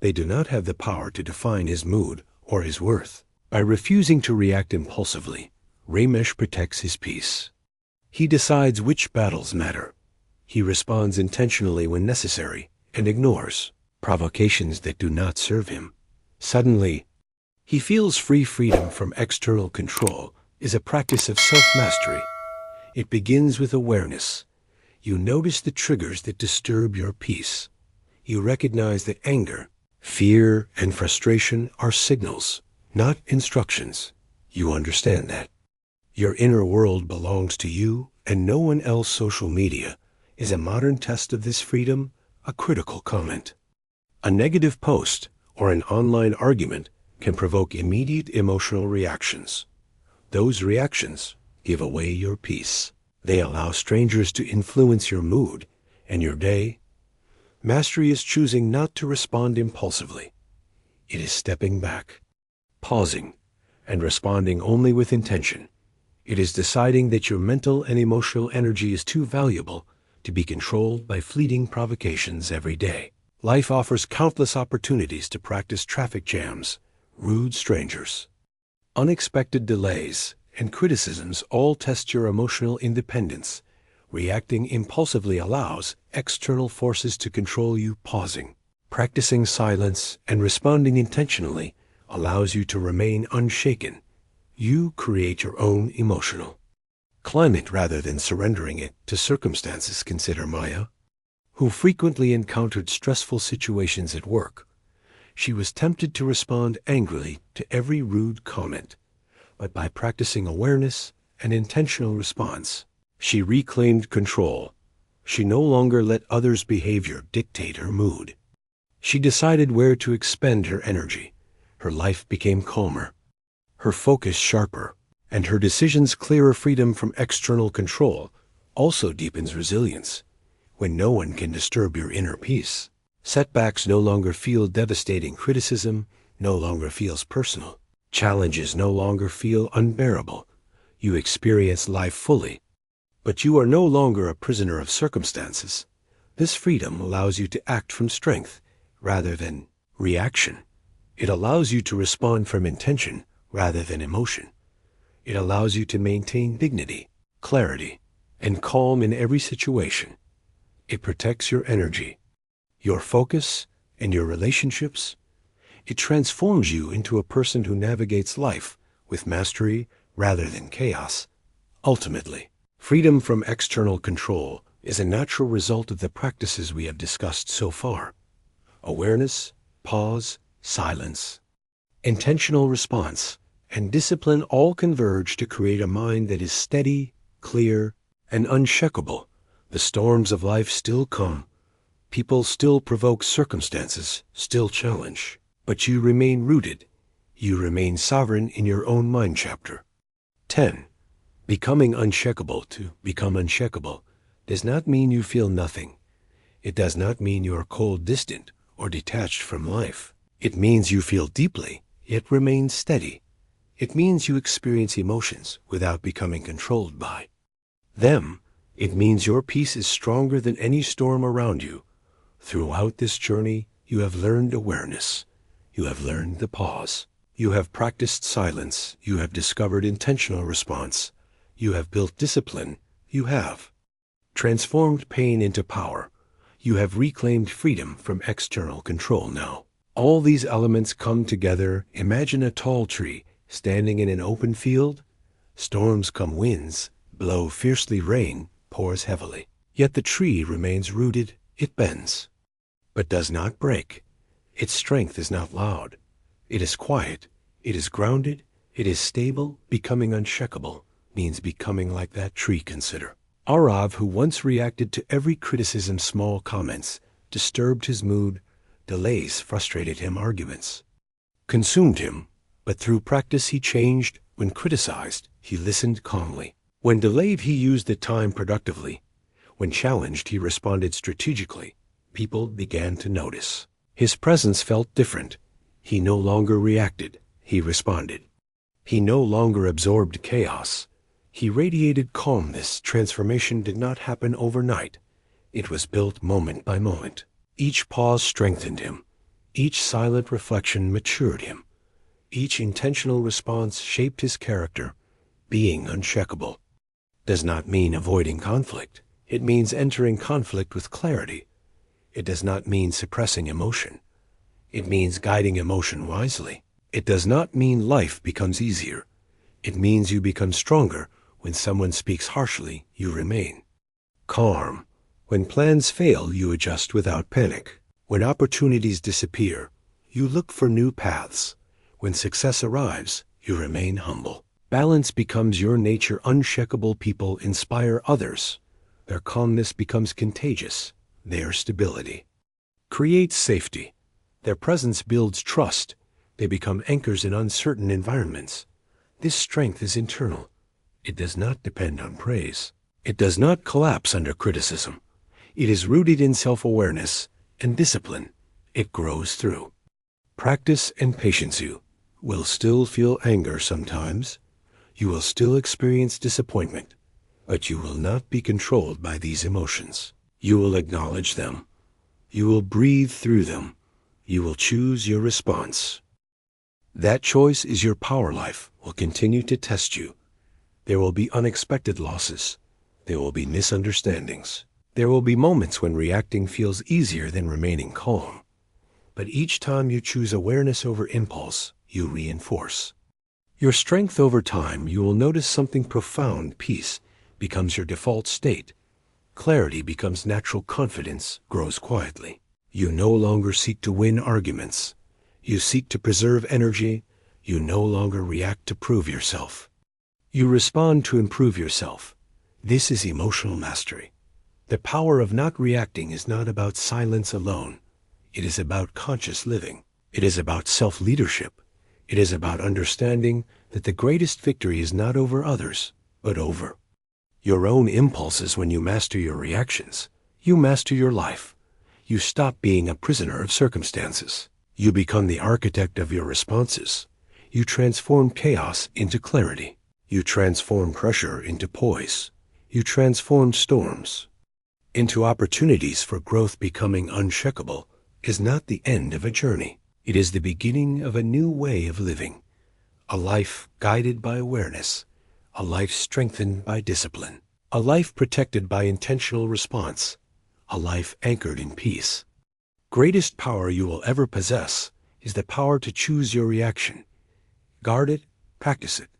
They do not have the power to define his mood or his worth. By refusing to react impulsively, Ramesh protects his peace. He decides which battles matter. He responds intentionally when necessary and ignores provocations that do not serve him. Suddenly, he feels freedom from external control. is a practice of self-mastery. It begins with awareness. You notice the triggers that disturb your peace. You recognize that anger, fear, and frustration are signals, not instructions. You understand that. Your inner world belongs to you and no one else. Social media is a modern test of this freedom, a critical comment. A negative post or an online argument can provoke immediate emotional reactions. Those reactions give away your peace. They allow strangers to influence your mood and your day. Mastery is choosing not to respond impulsively. It is stepping back, pausing, and responding only with intention. It is deciding that your mental and emotional energy is too valuable to be controlled by fleeting provocations every day. Life offers countless opportunities to practice traffic jams, rude strangers, unexpected delays, and criticisms all test your emotional independence. Reacting impulsively allows external forces to control you. Pausing, practicing silence, and responding intentionally allows you to remain unshaken. You create your own emotional climate rather than surrendering it to circumstances. Consider Maya, who frequently encountered stressful situations at work. She was tempted to respond angrily to every rude comment, but by practicing awareness and intentional response, she reclaimed control. She no longer let others' behavior dictate her mood. She decided where to expend her energy. Her life became calmer, her focus sharper, and her decisions clearer. Freedom from external control also deepens resilience. When no one can disturb your inner peace, setbacks no longer feel devastating. Criticism no longer feels personal. Challenges no longer feel unbearable. You experience life fully, but you are no longer a prisoner of circumstances. This freedom allows you to act from strength rather than reaction. It allows you to respond from intention rather than emotion. It allows you to maintain dignity, clarity, and calm in every situation. It protects your energy, your focus, and your relationships. It transforms you into a person who navigates life with mastery rather than chaos. Ultimately, freedom from external control is a natural result of the practices we have discussed so far. Awareness, pause, silence, intentional response, and discipline all converge to create a mind that is steady, clear, and unshakable. The storms of life still come. People still provoke, circumstances still challenge. But you remain rooted. You remain sovereign in your own mind. Chapter 10. Becoming unshakable. To become unshakable does not mean you feel nothing. It does not mean you are cold, distant, or detached from life. It means you feel deeply, yet remain steady. It means you experience emotions without becoming controlled by them. It means your peace is stronger than any storm around you. Throughout this journey, you have learned awareness. You have learned the pause. You have practiced silence. You have discovered intentional response. You have built discipline. You have transformed pain into power. You have reclaimed freedom from external control. Now, all these elements come together. Imagine a tall tree standing in an open field. Storms come, winds blow fiercely, rain pours heavily. Yet the tree remains rooted. It bends, but does not break. Its strength is not loud. It is quiet. It is grounded. It is stable. Becoming unshakable means becoming like that tree. Consider Arav, who once reacted to every criticism. Small comments disturbed his mood. Delays frustrated him. Arguments consumed him. But through practice he changed. When criticized, he listened calmly. When delayed, he used the time productively. When challenged, he responded strategically. People began to notice. His presence felt different. He no longer reacted. He responded. He no longer absorbed chaos. He radiated calm. This transformation did not happen overnight. It was built moment by moment. Each pause strengthened him. Each silent reflection matured him. Each intentional response shaped his character. Being unshakable does not mean avoiding conflict. It means entering conflict with clarity. It does not mean suppressing emotion. It means guiding emotion wisely. It does not mean life becomes easier. It means you become stronger. When someone speaks harshly, you remain calm. When plans fail, you adjust without panic. When opportunities disappear, you look for new paths. When success arrives, you remain humble. Balance becomes your nature. Unshakable people inspire others. Their calmness becomes contagious. Their stability creates safety. Their presence builds trust. They become anchors in uncertain environments. This strength is internal. It does not depend on praise. It does not collapse under criticism. It is rooted in self-awareness and discipline. It grows through practice and patience. You will still feel anger sometimes. You will still experience disappointment, but you will not be controlled by these emotions. You will acknowledge them. You will breathe through them. You will choose your response. That choice is your power. Life will continue to test you. There will be unexpected losses. There will be misunderstandings. There will be moments when reacting feels easier than remaining calm. But each time you choose awareness over impulse, you reinforce your strength. Over time, you will notice something profound. Peace becomes your default state. Clarity becomes natural. Confidence grows quietly. You no longer seek to win arguments. You seek to preserve energy. You no longer react to prove yourself. You respond to improve yourself. This is emotional mastery. The power of not reacting is not about silence alone. It is about conscious living. It is about self-leadership. It is about understanding that the greatest victory is not over others, but over your own impulses. When you master your reactions, you master your life. You stop being a prisoner of circumstances. You become the architect of your responses. You transform chaos into clarity. You transform pressure into poise. You transform storms into opportunities for growth. Becoming unshakable is not the end of a journey. It is the beginning of a new way of living. A life guided by awareness. A life strengthened by discipline. A life protected by intentional response. A life anchored in peace. Greatest power you will ever possess is the power to choose your reaction. Guard it, practice it,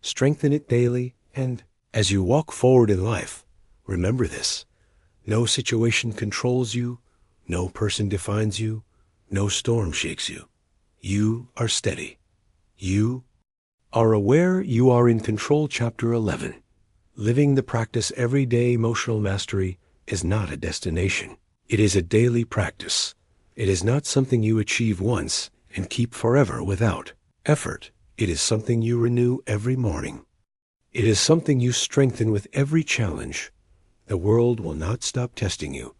strengthen it daily, and as you walk forward in life, remember this: no situation controls you, no person defines you, no storm shakes you. You are steady. You are aware. You are in control. Chapter 11. Living the practice every day. Emotional mastery is not a destination. It is a daily practice. It is not something you achieve once and keep forever without effort. It is something you renew every morning. It is something you strengthen with every challenge. The world will not stop testing you.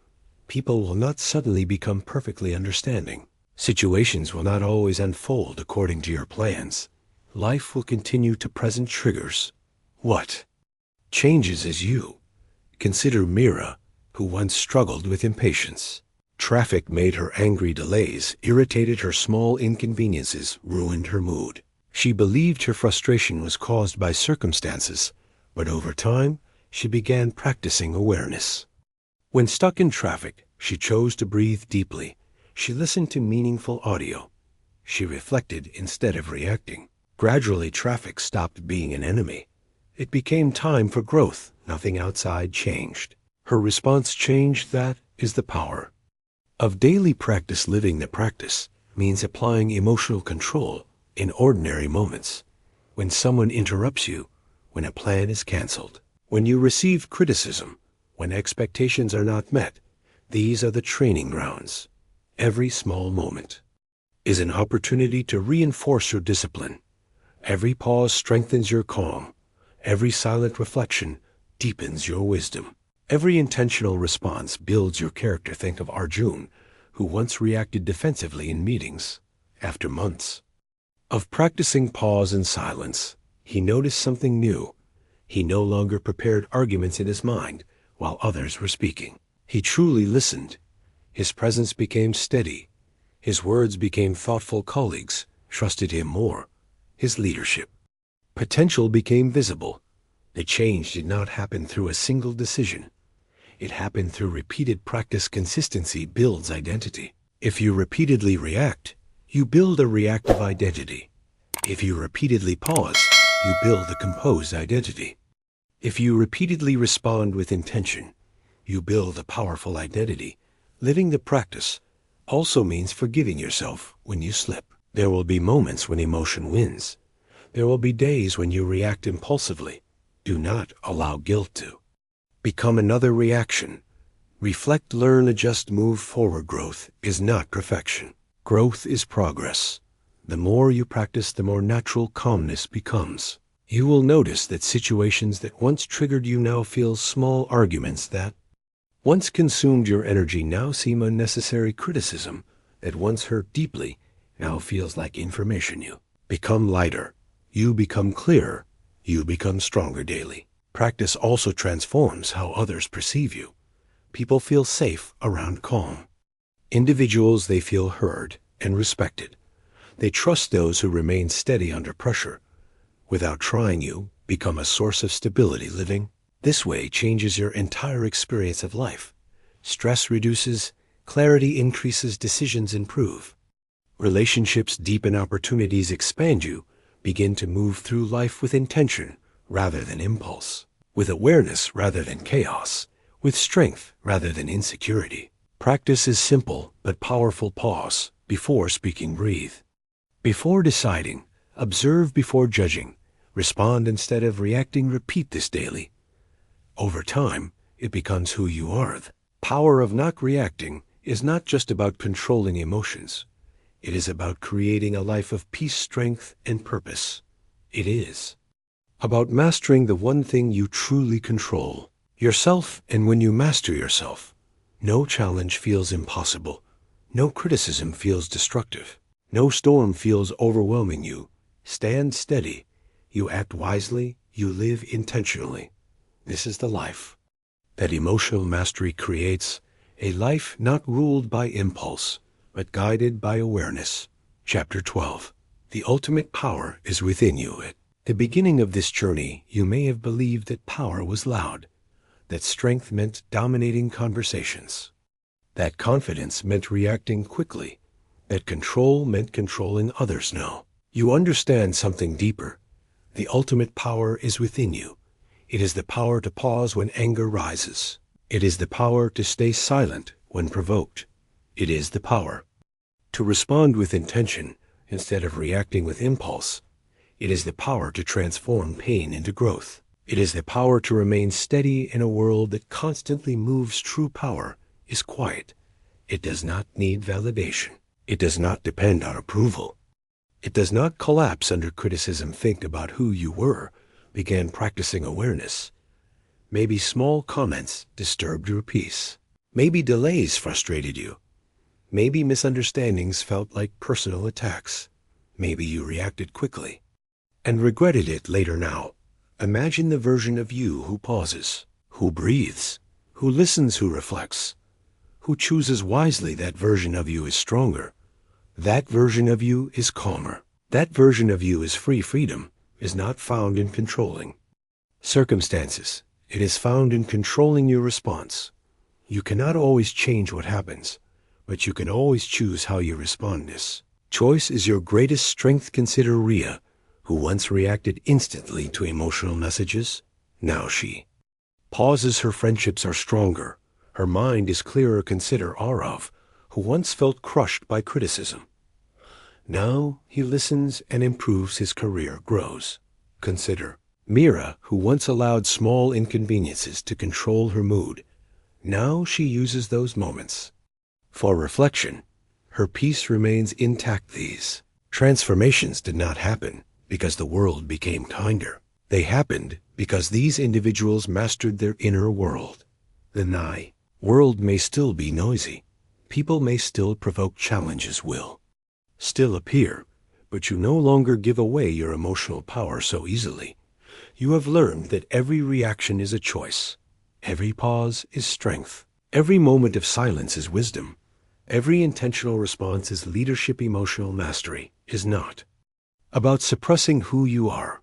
People will not suddenly become perfectly understanding. Situations will not always unfold according to your plans. Life will continue to present triggers. What changes is you. Consider Mira, who once struggled with impatience. Traffic made her angry. Delays irritated her. Small inconveniences ruined her mood. She believed her frustration was caused by circumstances, but over time, she began practicing awareness. When stuck in traffic, she chose to breathe deeply. She listened to meaningful audio. She reflected instead of reacting. Gradually, traffic stopped being an enemy. It became time for growth. Nothing outside changed. Her response changed. That is the power of daily practice. Living the practice means applying emotional control in ordinary moments. When someone interrupts you, when a plan is canceled, when you receive criticism, when expectations are not met, these are the training grounds. Every small moment is an opportunity to reinforce your discipline. Every pause strengthens your calm. Every silent reflection deepens your wisdom. Every intentional response builds your character. Think of Arjun, who once reacted defensively in meetings. After months of practicing pause and silence, he noticed something new. He no longer prepared arguments in his mind while others were speaking. He truly listened. His presence became steady. His words became thoughtful. Colleagues trusted him more. His leadership potential became visible. The change did not happen through a single decision. It happened through repeated practice. Consistency builds identity. If you repeatedly react, you build a reactive identity. If you repeatedly pause, you build a composed identity. If you repeatedly respond with intention, you build a powerful identity. Living the practice also means forgiving yourself when you slip. There will be moments when emotion wins. There will be days when you react impulsively. Do not allow guilt to become another reaction. Reflect, learn, adjust, move forward. Growth is not perfection. Growth is progress. The more you practice, the more natural calmness becomes. You will notice that situations that once triggered you now feel small. Arguments that once consumed your energy now seem unnecessary. Criticism that once hurt deeply now feels like information. You become lighter. You become clearer. You become stronger daily. Practice also transforms how others perceive you. People feel safe around calm individuals. They feel heard and respected. They trust those who remain steady under pressure. Without trying, you become a source of stability. Living this way changes your entire experience of life. Stress reduces, clarity increases, decisions improve. Relationships deepen, opportunities expand. You begin to move through life with intention rather than impulse, with awareness rather than chaos, with strength rather than insecurity. Practice is simple but powerful. Pause before speaking. Breathe before deciding. Observe before judging. Respond instead of reacting. Repeat this daily. Over time, it becomes who you are. The power of not reacting is not just about controlling emotions. It is about creating a life of peace, strength, and purpose. It is about mastering the one thing you truly control, yourself. And when you master yourself, no challenge feels impossible. No criticism feels destructive. No storm feels overwhelming. You stand steady. You act wisely. You live intentionally. This is the life that emotional mastery creates, a life not ruled by impulse, but guided by awareness. Chapter 12. The ultimate power is within you. At the beginning of this journey, you may have believed that power was loud, that strength meant dominating conversations, that confidence meant reacting quickly, that control meant controlling others. No, you understand something deeper. The ultimate power is within you. It is the power to pause when anger rises. It is the power to stay silent when provoked. It is the power to respond with intention instead of reacting with impulse. It is the power to transform pain into growth. It is the power to remain steady in a world that constantly moves. True power is quiet. It does not need validation. It does not depend on approval. It does not collapse under criticism. Think about who you were. Began practicing awareness. Maybe small comments disturbed your peace. Maybe delays frustrated you. Maybe misunderstandings felt like personal attacks. Maybe you reacted quickly and regretted it later. Now, imagine the version of you who pauses, who breathes, who listens, who reflects, who chooses wisely. That version of you is stronger. That version of you is calmer. That version of you is free. Freedom is not found in controlling circumstances. It is found in controlling your response. You cannot always change what happens, but you can always choose how you respond. This choice is your greatest strength. Consider Rhea, who once reacted instantly to emotional messages. Now she pauses. Her friendships are stronger. Her mind is clearer. Consider Arav, who once felt crushed by criticism. Now he listens and improves. His career grows. Consider Mira, who once allowed small inconveniences to control her mood. Now she uses those moments for reflection. Her peace remains intact. These transformations did not happen because the world became kinder. They happened because these individuals mastered their inner world. The nigh world may still be noisy. People may still provoke. Challenges will still appear, but you no longer give away your emotional power so easily. You have learned that every reaction is a choice. Every pause is strength. Every moment of silence is wisdom. Every intentional response is leadership. Emotional mastery is not about suppressing who you are.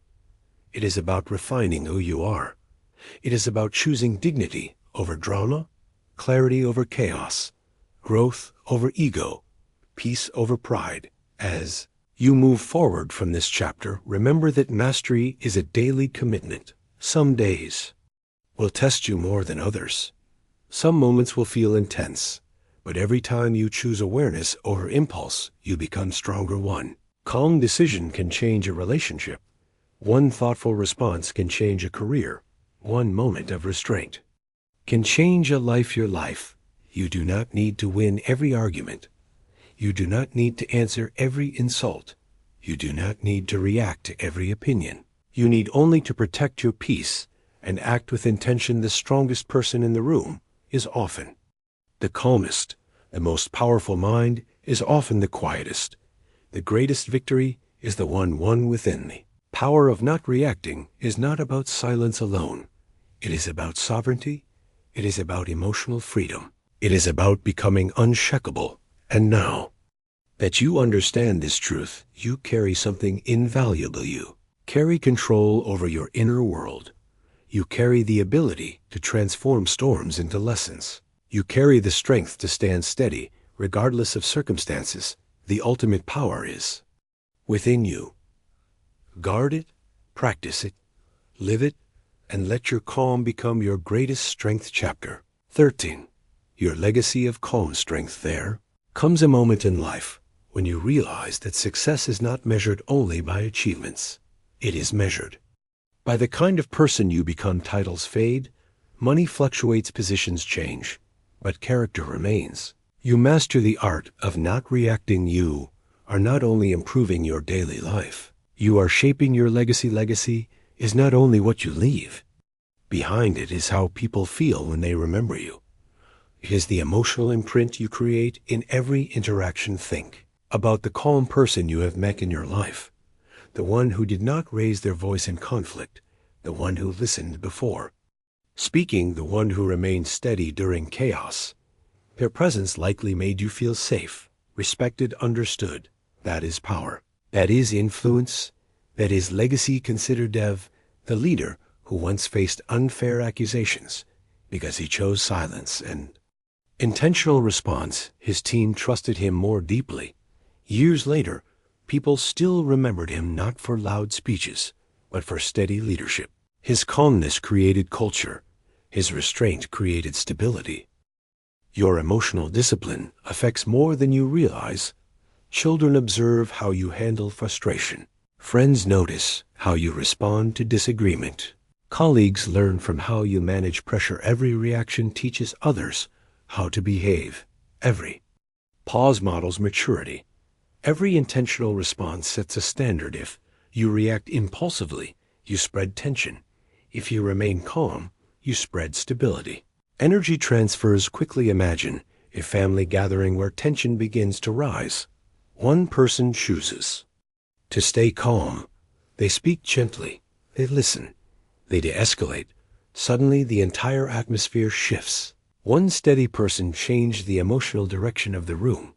It is about refining who you are. It is about choosing dignity over drama, clarity over chaos, growth over ego, peace over pride. As You move forward from this chapter, remember that mastery is a daily commitment. Some days will test you more than others. Some moments will feel intense, but every time you choose awareness over impulse, you become stronger one. Calm decision can change a relationship. One thoughtful response can change a career. One moment of restraint can change a life. Your life. You do not need to win every argument. You do not need to answer every insult. You do not need to react to every opinion. You need only to protect your peace and act with intention. The strongest person in the room is often the calmest. The most powerful mind is often the quietest. The greatest victory is the one won within. The power of not reacting is not about silence alone. It is about sovereignty. It is about emotional freedom. It is about becoming unshakable. And now that you understand this truth, you carry something invaluable. You carry control over your inner world. You carry the ability to transform storms into lessons. You carry the strength to stand steady, regardless of circumstances. The ultimate power is within you. Guard it, practice it, live it, and let your calm become your greatest strength. Chapter 13. Your legacy of calm strength. There comes a moment in life when you realize that success is not measured only by achievements. It is measured by the kind of person you become. Titles fade, money fluctuates, positions change, but character remains. You master the art of not reacting. You are not only improving your daily life, you are shaping your legacy. Legacy is not only what you leave behind, it is how people feel when they remember you. It is the emotional imprint you create in every interaction. Think about the calm person you have met in your life, the one who did not raise their voice in conflict, the one who listened before speaking, the one who remained steady during chaos. Their presence likely made you feel safe, respected, understood. That is power. That is influence. That is legacy. Consider Dev, the leader who once faced unfair accusations because he chose silence and intentional response. His team trusted him more deeply. Years later, people still remembered him not for loud speeches, but for steady leadership. His calmness created culture. His restraint created stability. Your emotional discipline affects more than you realize. Children observe how you handle frustration. Friends notice how you respond to disagreement. Colleagues learn from how you manage pressure. Every reaction teaches others how to behave. Every pause models maturity. Every intentional response sets a standard. If you react impulsively, you spread tension. If you remain calm, you spread stability. Energy transfers quickly. Imagine a family gathering where tension begins to rise. One person chooses to stay calm. They speak gently. They listen. They de-escalate. Suddenly, the entire atmosphere shifts. One steady person changed the emotional direction of the room.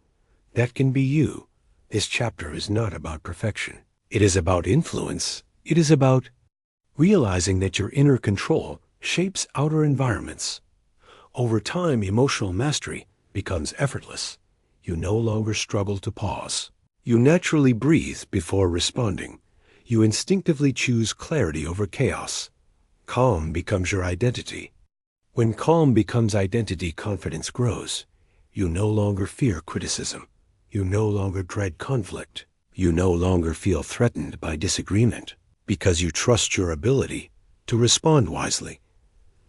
That can be you. This chapter is not about perfection. It is about influence. It is about realizing that your inner control shapes outer environments. Over time, emotional mastery becomes effortless. You no longer struggle to pause. You naturally breathe before responding. You instinctively choose clarity over chaos. Calm becomes your identity. When calm becomes identity, confidence grows. You no longer fear criticism. You no longer dread conflict. You no longer feel threatened by disagreement because you trust your ability to respond wisely.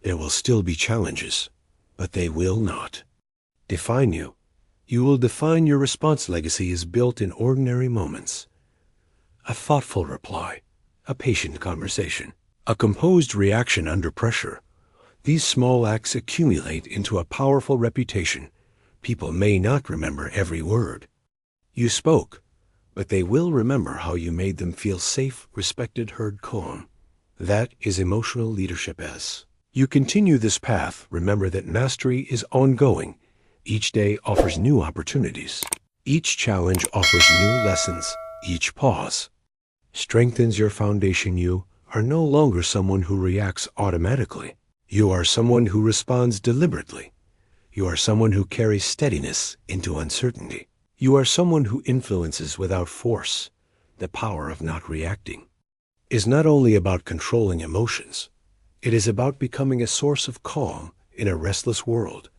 There will still be challenges, but they will not define you. You will define your response. Legacy is built in ordinary moments. A thoughtful reply, a patient conversation, a composed reaction under pressure. These small acts accumulate into a powerful reputation. People may not remember every word you spoke, but they will remember how you made them feel safe, respected, heard. Calm. That is emotional leadership. As you continue this path, remember that mastery is ongoing. Each day offers new opportunities. Each challenge offers new lessons. Each pause strengthens your foundation. You are no longer someone who reacts automatically. You are someone who responds deliberately. You are someone who carries steadiness into uncertainty. You are someone who influences without force. the power of not reacting, is not only about controlling emotions, it is about becoming a source of calm in a restless world.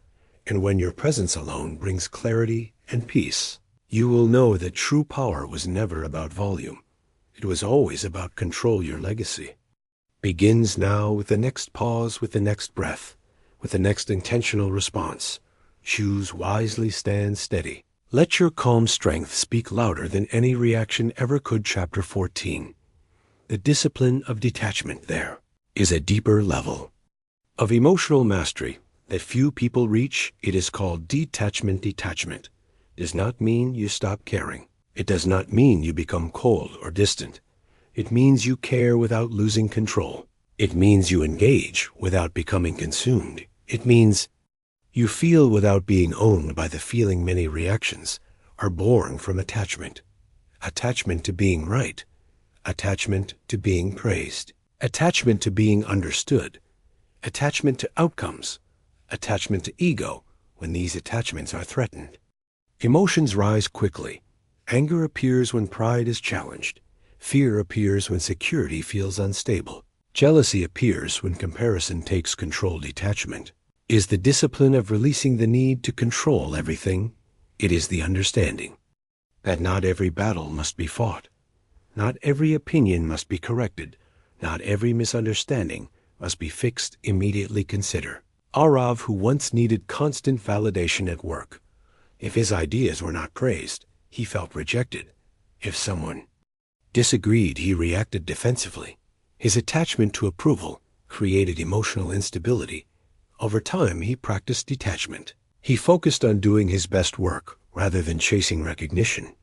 And when your presence alone brings clarity and peace, you will know that true power was never about volume. It was always about control. Your legacy begins now with the next pause, with the next breath, with the next intentional response. Choose wisely, stand steady. Let your calm strength speak louder than any reaction ever could. Chapter 14. The discipline of detachment. There is a deeper level of emotional mastery that few people reach. It is called detachment. Detachment does not mean you stop caring. It does not mean you become cold or distant. It means you care without losing control. It means you engage without becoming consumed. It means you feel without being owned by the feeling. Many reactions are born from attachment. Attachment to being right. Attachment to being praised. Attachment to being understood. Attachment to outcomes. Attachment to ego when these attachments are threatened. Emotions rise quickly. Anger appears when pride is challenged. Fear appears when security feels unstable. Jealousy appears when comparison takes control. Detachment is the discipline of releasing the need to control everything. It is the understanding that not every battle must be fought. Not every opinion must be corrected. Not every misunderstanding must be fixed immediately. Consider Arav, who once needed constant validation at work. If his ideas were not praised, he felt rejected. If someone disagreed, he reacted defensively. His attachment to approval created emotional instability. Over time, he practiced detachment. He focused on doing his best work rather than chasing recognition.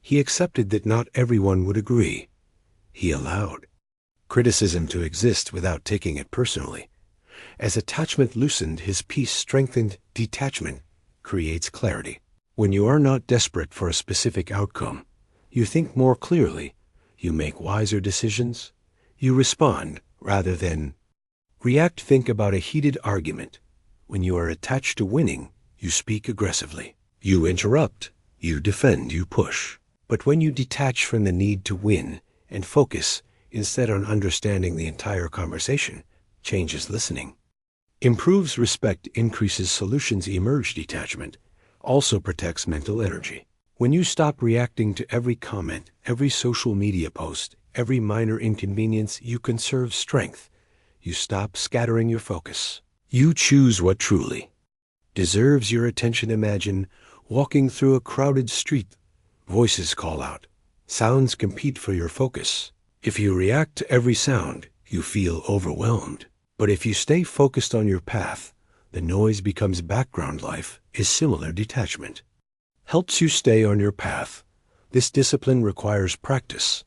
He accepted that not everyone would agree. He allowed criticism to exist without taking it personally. As attachment loosened, his peace strengthened. Detachment creates clarity. When you are not desperate for a specific outcome, you think more clearly. You make wiser decisions. You respond rather than react. Think about a heated argument. When you are attached to winning, you speak aggressively. You interrupt. You defend. You push. But when you detach from the need to win and focus instead on understanding, the entire conversation changes. Listening improves. Respect increases. Solutions emerge. Detachment also protects mental energy. When you stop reacting to every comment, every social media post, every minor inconvenience, you conserve strength. You stop scattering your focus. You choose what truly deserves your attention. Imagine walking through a crowded street. Voices call out. Sounds compete for your focus. If you react to every sound, you feel overwhelmed. But if you stay focused on your path, the noise becomes background. Life is similar. Detachment helps you stay on your path. This discipline requires practice.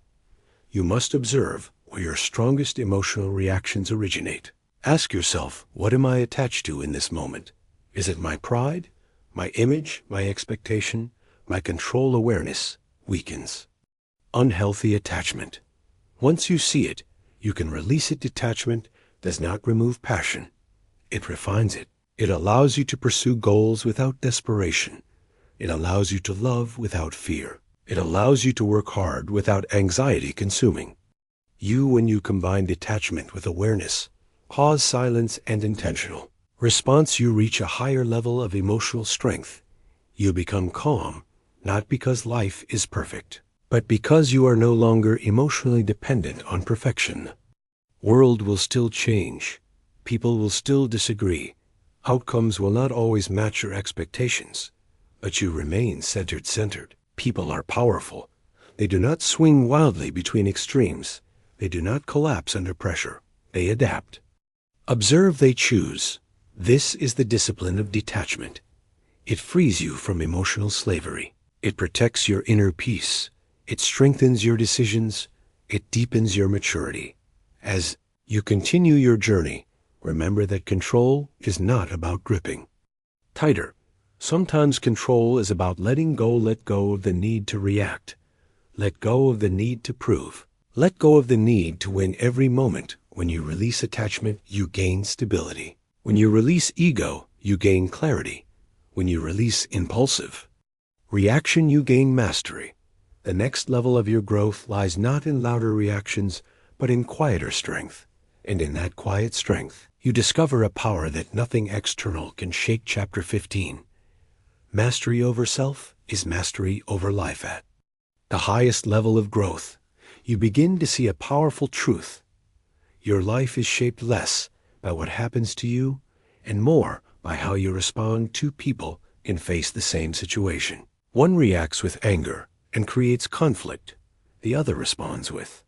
You must observe where your strongest emotional reactions originate. Ask yourself, what am I attached to in this moment? Is it my pride, my image, my expectation? My control? Awareness weakens unhealthy attachment. Once you see it, you can release it. Detachment does not remove passion. It refines it. It allows you to pursue goals without desperation. It allows you to love without fear. It allows you to work hard without anxiety consuming you. When you combine detachment with awareness, pause, silence, and intentional response, you reach a higher level of emotional strength. You become calm, not because life is perfect, but because you are no longer emotionally dependent on perfection. World will still change. People will still disagree. Outcomes will not always match your expectations, but you remain centered. People are powerful. They do not swing wildly between extremes. They do not collapse under pressure. They adapt. Observe, they choose. This is the discipline of detachment. It frees you from emotional slavery. It protects your inner peace. It strengthens your decisions. It deepens your maturity. As you continue your journey, remember that control is not about gripping tighter. Sometimes control is about letting go. Let go of the need to react. Let go of the need to prove. Let go of the need to win every moment. When you release attachment, you gain stability. When you release ego, you gain clarity. When you release impulsive reaction, you gain mastery. The next level of your growth lies not in louder reactions, but in quieter strength. And in that quiet strength, you discover a power that nothing external can shake. Chapter 15. Mastery over self is mastery over life. At the highest level of growth, you begin to see a powerful truth. Your life is shaped less by what happens to you and more by how you respond. Two people can face the same situation. One reacts with anger and creates conflict. The other responds with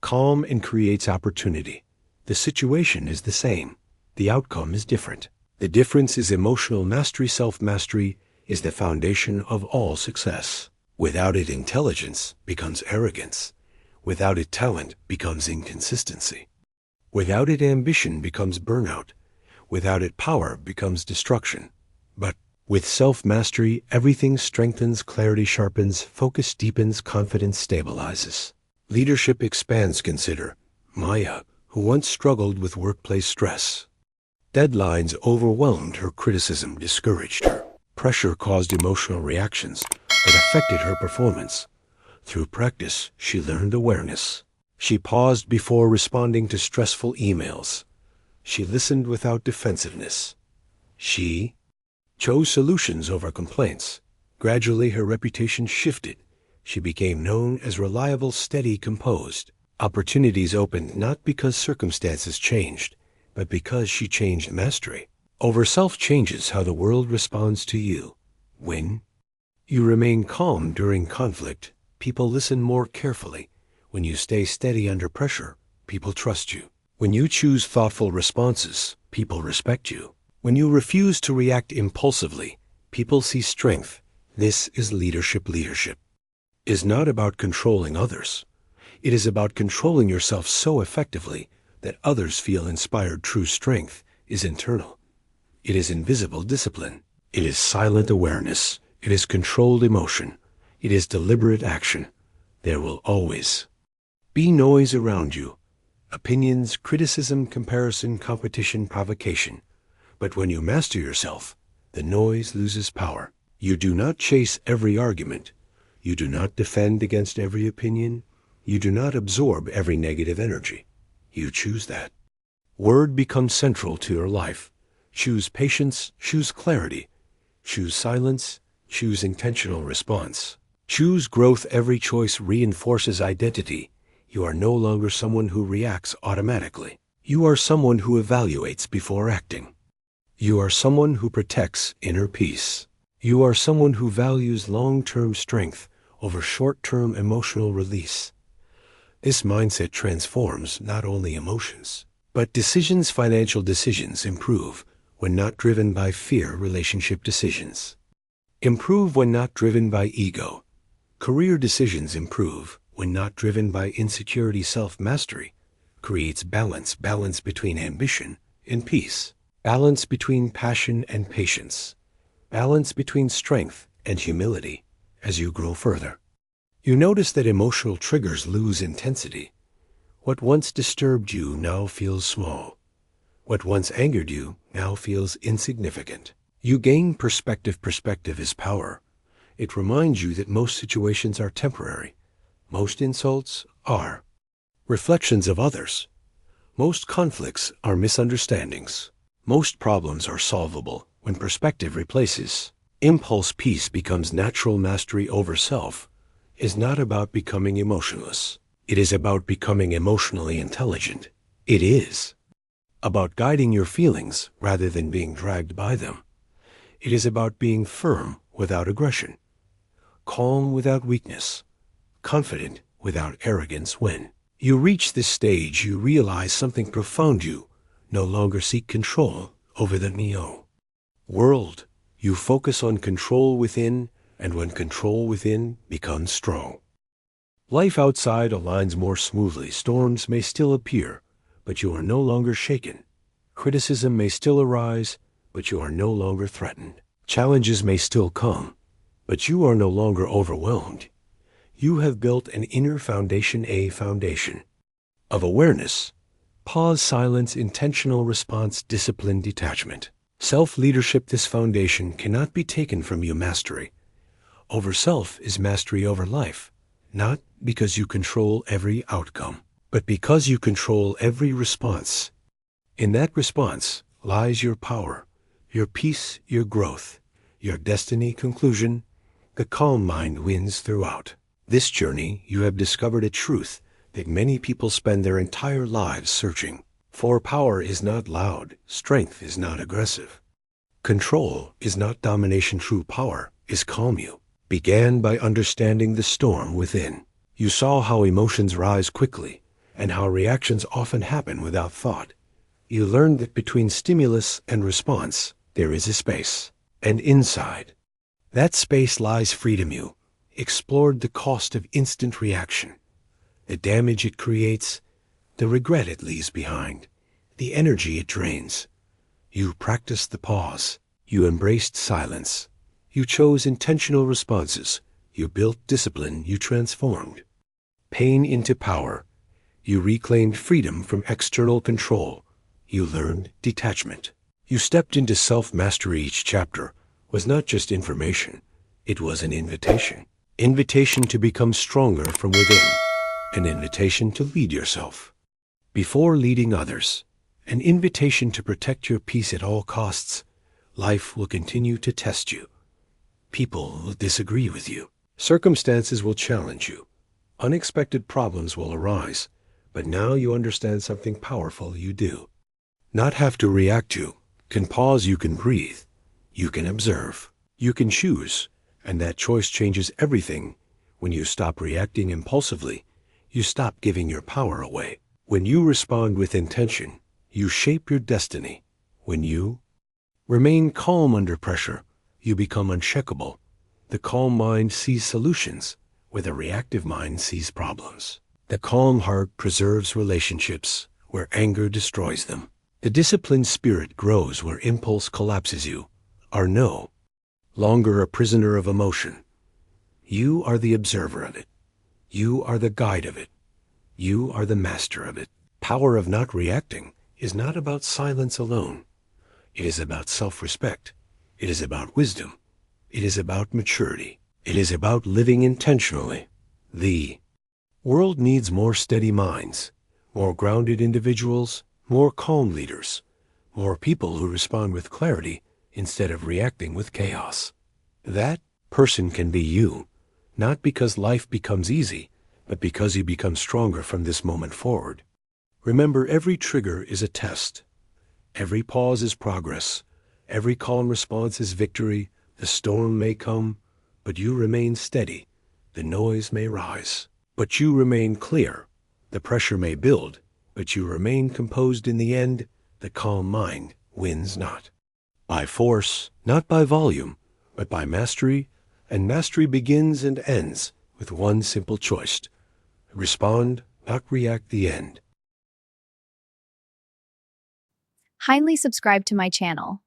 calm and creates opportunity. The situation is the same. The outcome is different. The difference is emotional mastery. Self-mastery is the foundation of all success. Without it, intelligence becomes arrogance. Without it, talent becomes inconsistency. Without it, ambition becomes burnout. Without it, power becomes destruction. But with self-mastery, everything strengthens, clarity sharpens, focus deepens, confidence stabilizes. Leadership expands. Consider Maya, who once struggled with workplace stress. Deadlines overwhelmed her, criticism discouraged her. Pressure caused emotional reactions that affected her performance. Through practice, she learned awareness. She paused before responding to stressful emails. She listened without defensiveness. She chose solutions over complaints. Gradually, her reputation shifted. She became known as reliable, steady, composed. Opportunities opened not because circumstances changed, but because she changed. Mastery over self changes how the world responds to you. When you remain calm during conflict, people listen more carefully. When you stay steady under pressure, people trust you. When you choose thoughtful responses, people respect you. When you refuse to react impulsively, people see strength. This is leadership. Leadership is not about controlling others. It is about controlling yourself so effectively that others feel inspired. True strength is internal. It is invisible discipline. It is silent awareness. It is controlled emotion. It is deliberate action. There will always be noise around you. Opinions, criticism, comparison, competition, provocation. But when you master yourself, the noise loses power. You do not chase every argument. You do not defend against every opinion. You do not absorb every negative energy. You choose that. Word becomes central to your life. Choose patience, choose clarity. Choose silence, choose intentional response. Choose growth. Every choice reinforces identity. You are no longer someone who reacts automatically. You are someone who evaluates before acting. You are someone who protects inner peace. You are someone who values long-term strength over short-term emotional release. This mindset transforms not only emotions, but decisions. Financial decisions improve when not driven by fear. Relationship decisions improve when not driven by ego. Career decisions improve when not driven by insecurity. Self-mastery creates balance. Balance between ambition and peace. Balance between passion and patience. Balance between strength and humility. As you grow further, you notice that emotional triggers lose intensity. What once disturbed you now feels small. What once angered you now feels insignificant. You gain perspective. Perspective is power. It reminds you that most situations are temporary. Most insults are reflections of others. Most conflicts are misunderstandings. Most problems are solvable when perspective replaces impulse. Peace becomes natural. Mastery over self is not about becoming emotionless. It is about becoming emotionally intelligent. It is about guiding your feelings rather than being dragged by them. It is about being firm without aggression, calm without weakness, confident without arrogance. When you reach this stage, you realize something profound. You no longer seek control over the world. You focus on control within, and when control within becomes strong, life outside aligns more smoothly. Storms may still appear, but you are no longer shaken. Criticism may still arise, but you are no longer threatened. Challenges may still come, but you are no longer overwhelmed. You have built an inner foundation, a foundation of awareness. Pause, silence, intentional response, discipline, detachment. Self-leadership. This foundation cannot be taken from you. Mastery over self is mastery over life. not because you control every outcome, but because you control every response. In that response lies your power, your peace, your growth, your destiny. Conclusion: the calm mind wins throughout. This journey you have discovered a truth that many people spend their entire lives searching. For power is not loud, strength is not aggressive. Control is not domination. True power is calm. You began by understanding the storm within. You saw how emotions rise quickly and how reactions often happen without thought. You learned that between stimulus and response, there is a space. And inside that space lies freedom. You explored the cost of instant reaction, the damage it creates, the regret it leaves behind, the energy it drains. You practiced the pause. You embraced silence. You chose intentional responses. You built discipline. You transformed pain into power. You reclaimed freedom from external control. You learned detachment. You stepped into self-mastery. Each chapter was not just information. It was an invitation. Invitation to become stronger from within. An invitation to lead yourself before leading others. An invitation to protect your peace at all costs. Life will continue to test you. People will disagree with you. Circumstances will challenge you. Unexpected problems will arise. But now you understand something powerful. You do not have to react. You can pause. You can breathe. You can observe. You can choose. And that choice changes everything. When you stop reacting impulsively, you stop giving your power away. When you respond with intention, you shape your destiny. When you remain calm under pressure, you become unshakable. The calm mind sees solutions, where the reactive mind sees problems. The calm heart preserves relationships, where anger destroys them. The disciplined spirit grows where impulse collapses. You are no longer a prisoner of emotion. You are the observer of it. You are the guide of it. You are the master of it. Power of not reacting is not about silence alone. It is about self-respect. It is about wisdom. It is about maturity. It is about living intentionally. The world needs more steady minds, more grounded individuals, more calm leaders, more people who respond with clarity instead of reacting with chaos. That person can be you, not because life becomes easy, but because you become stronger from this moment forward. Remember, every trigger is a test. Every pause is progress. Every calm response is victory. The storm may come, but you remain steady. The noise may rise, but you remain clear. The pressure may build, but you remain composed. In the end, the calm mind wins not by force, not by volume, but by mastery. And mastery begins and ends with one simple choice: respond, not react. The end. Kindly subscribe to my channel.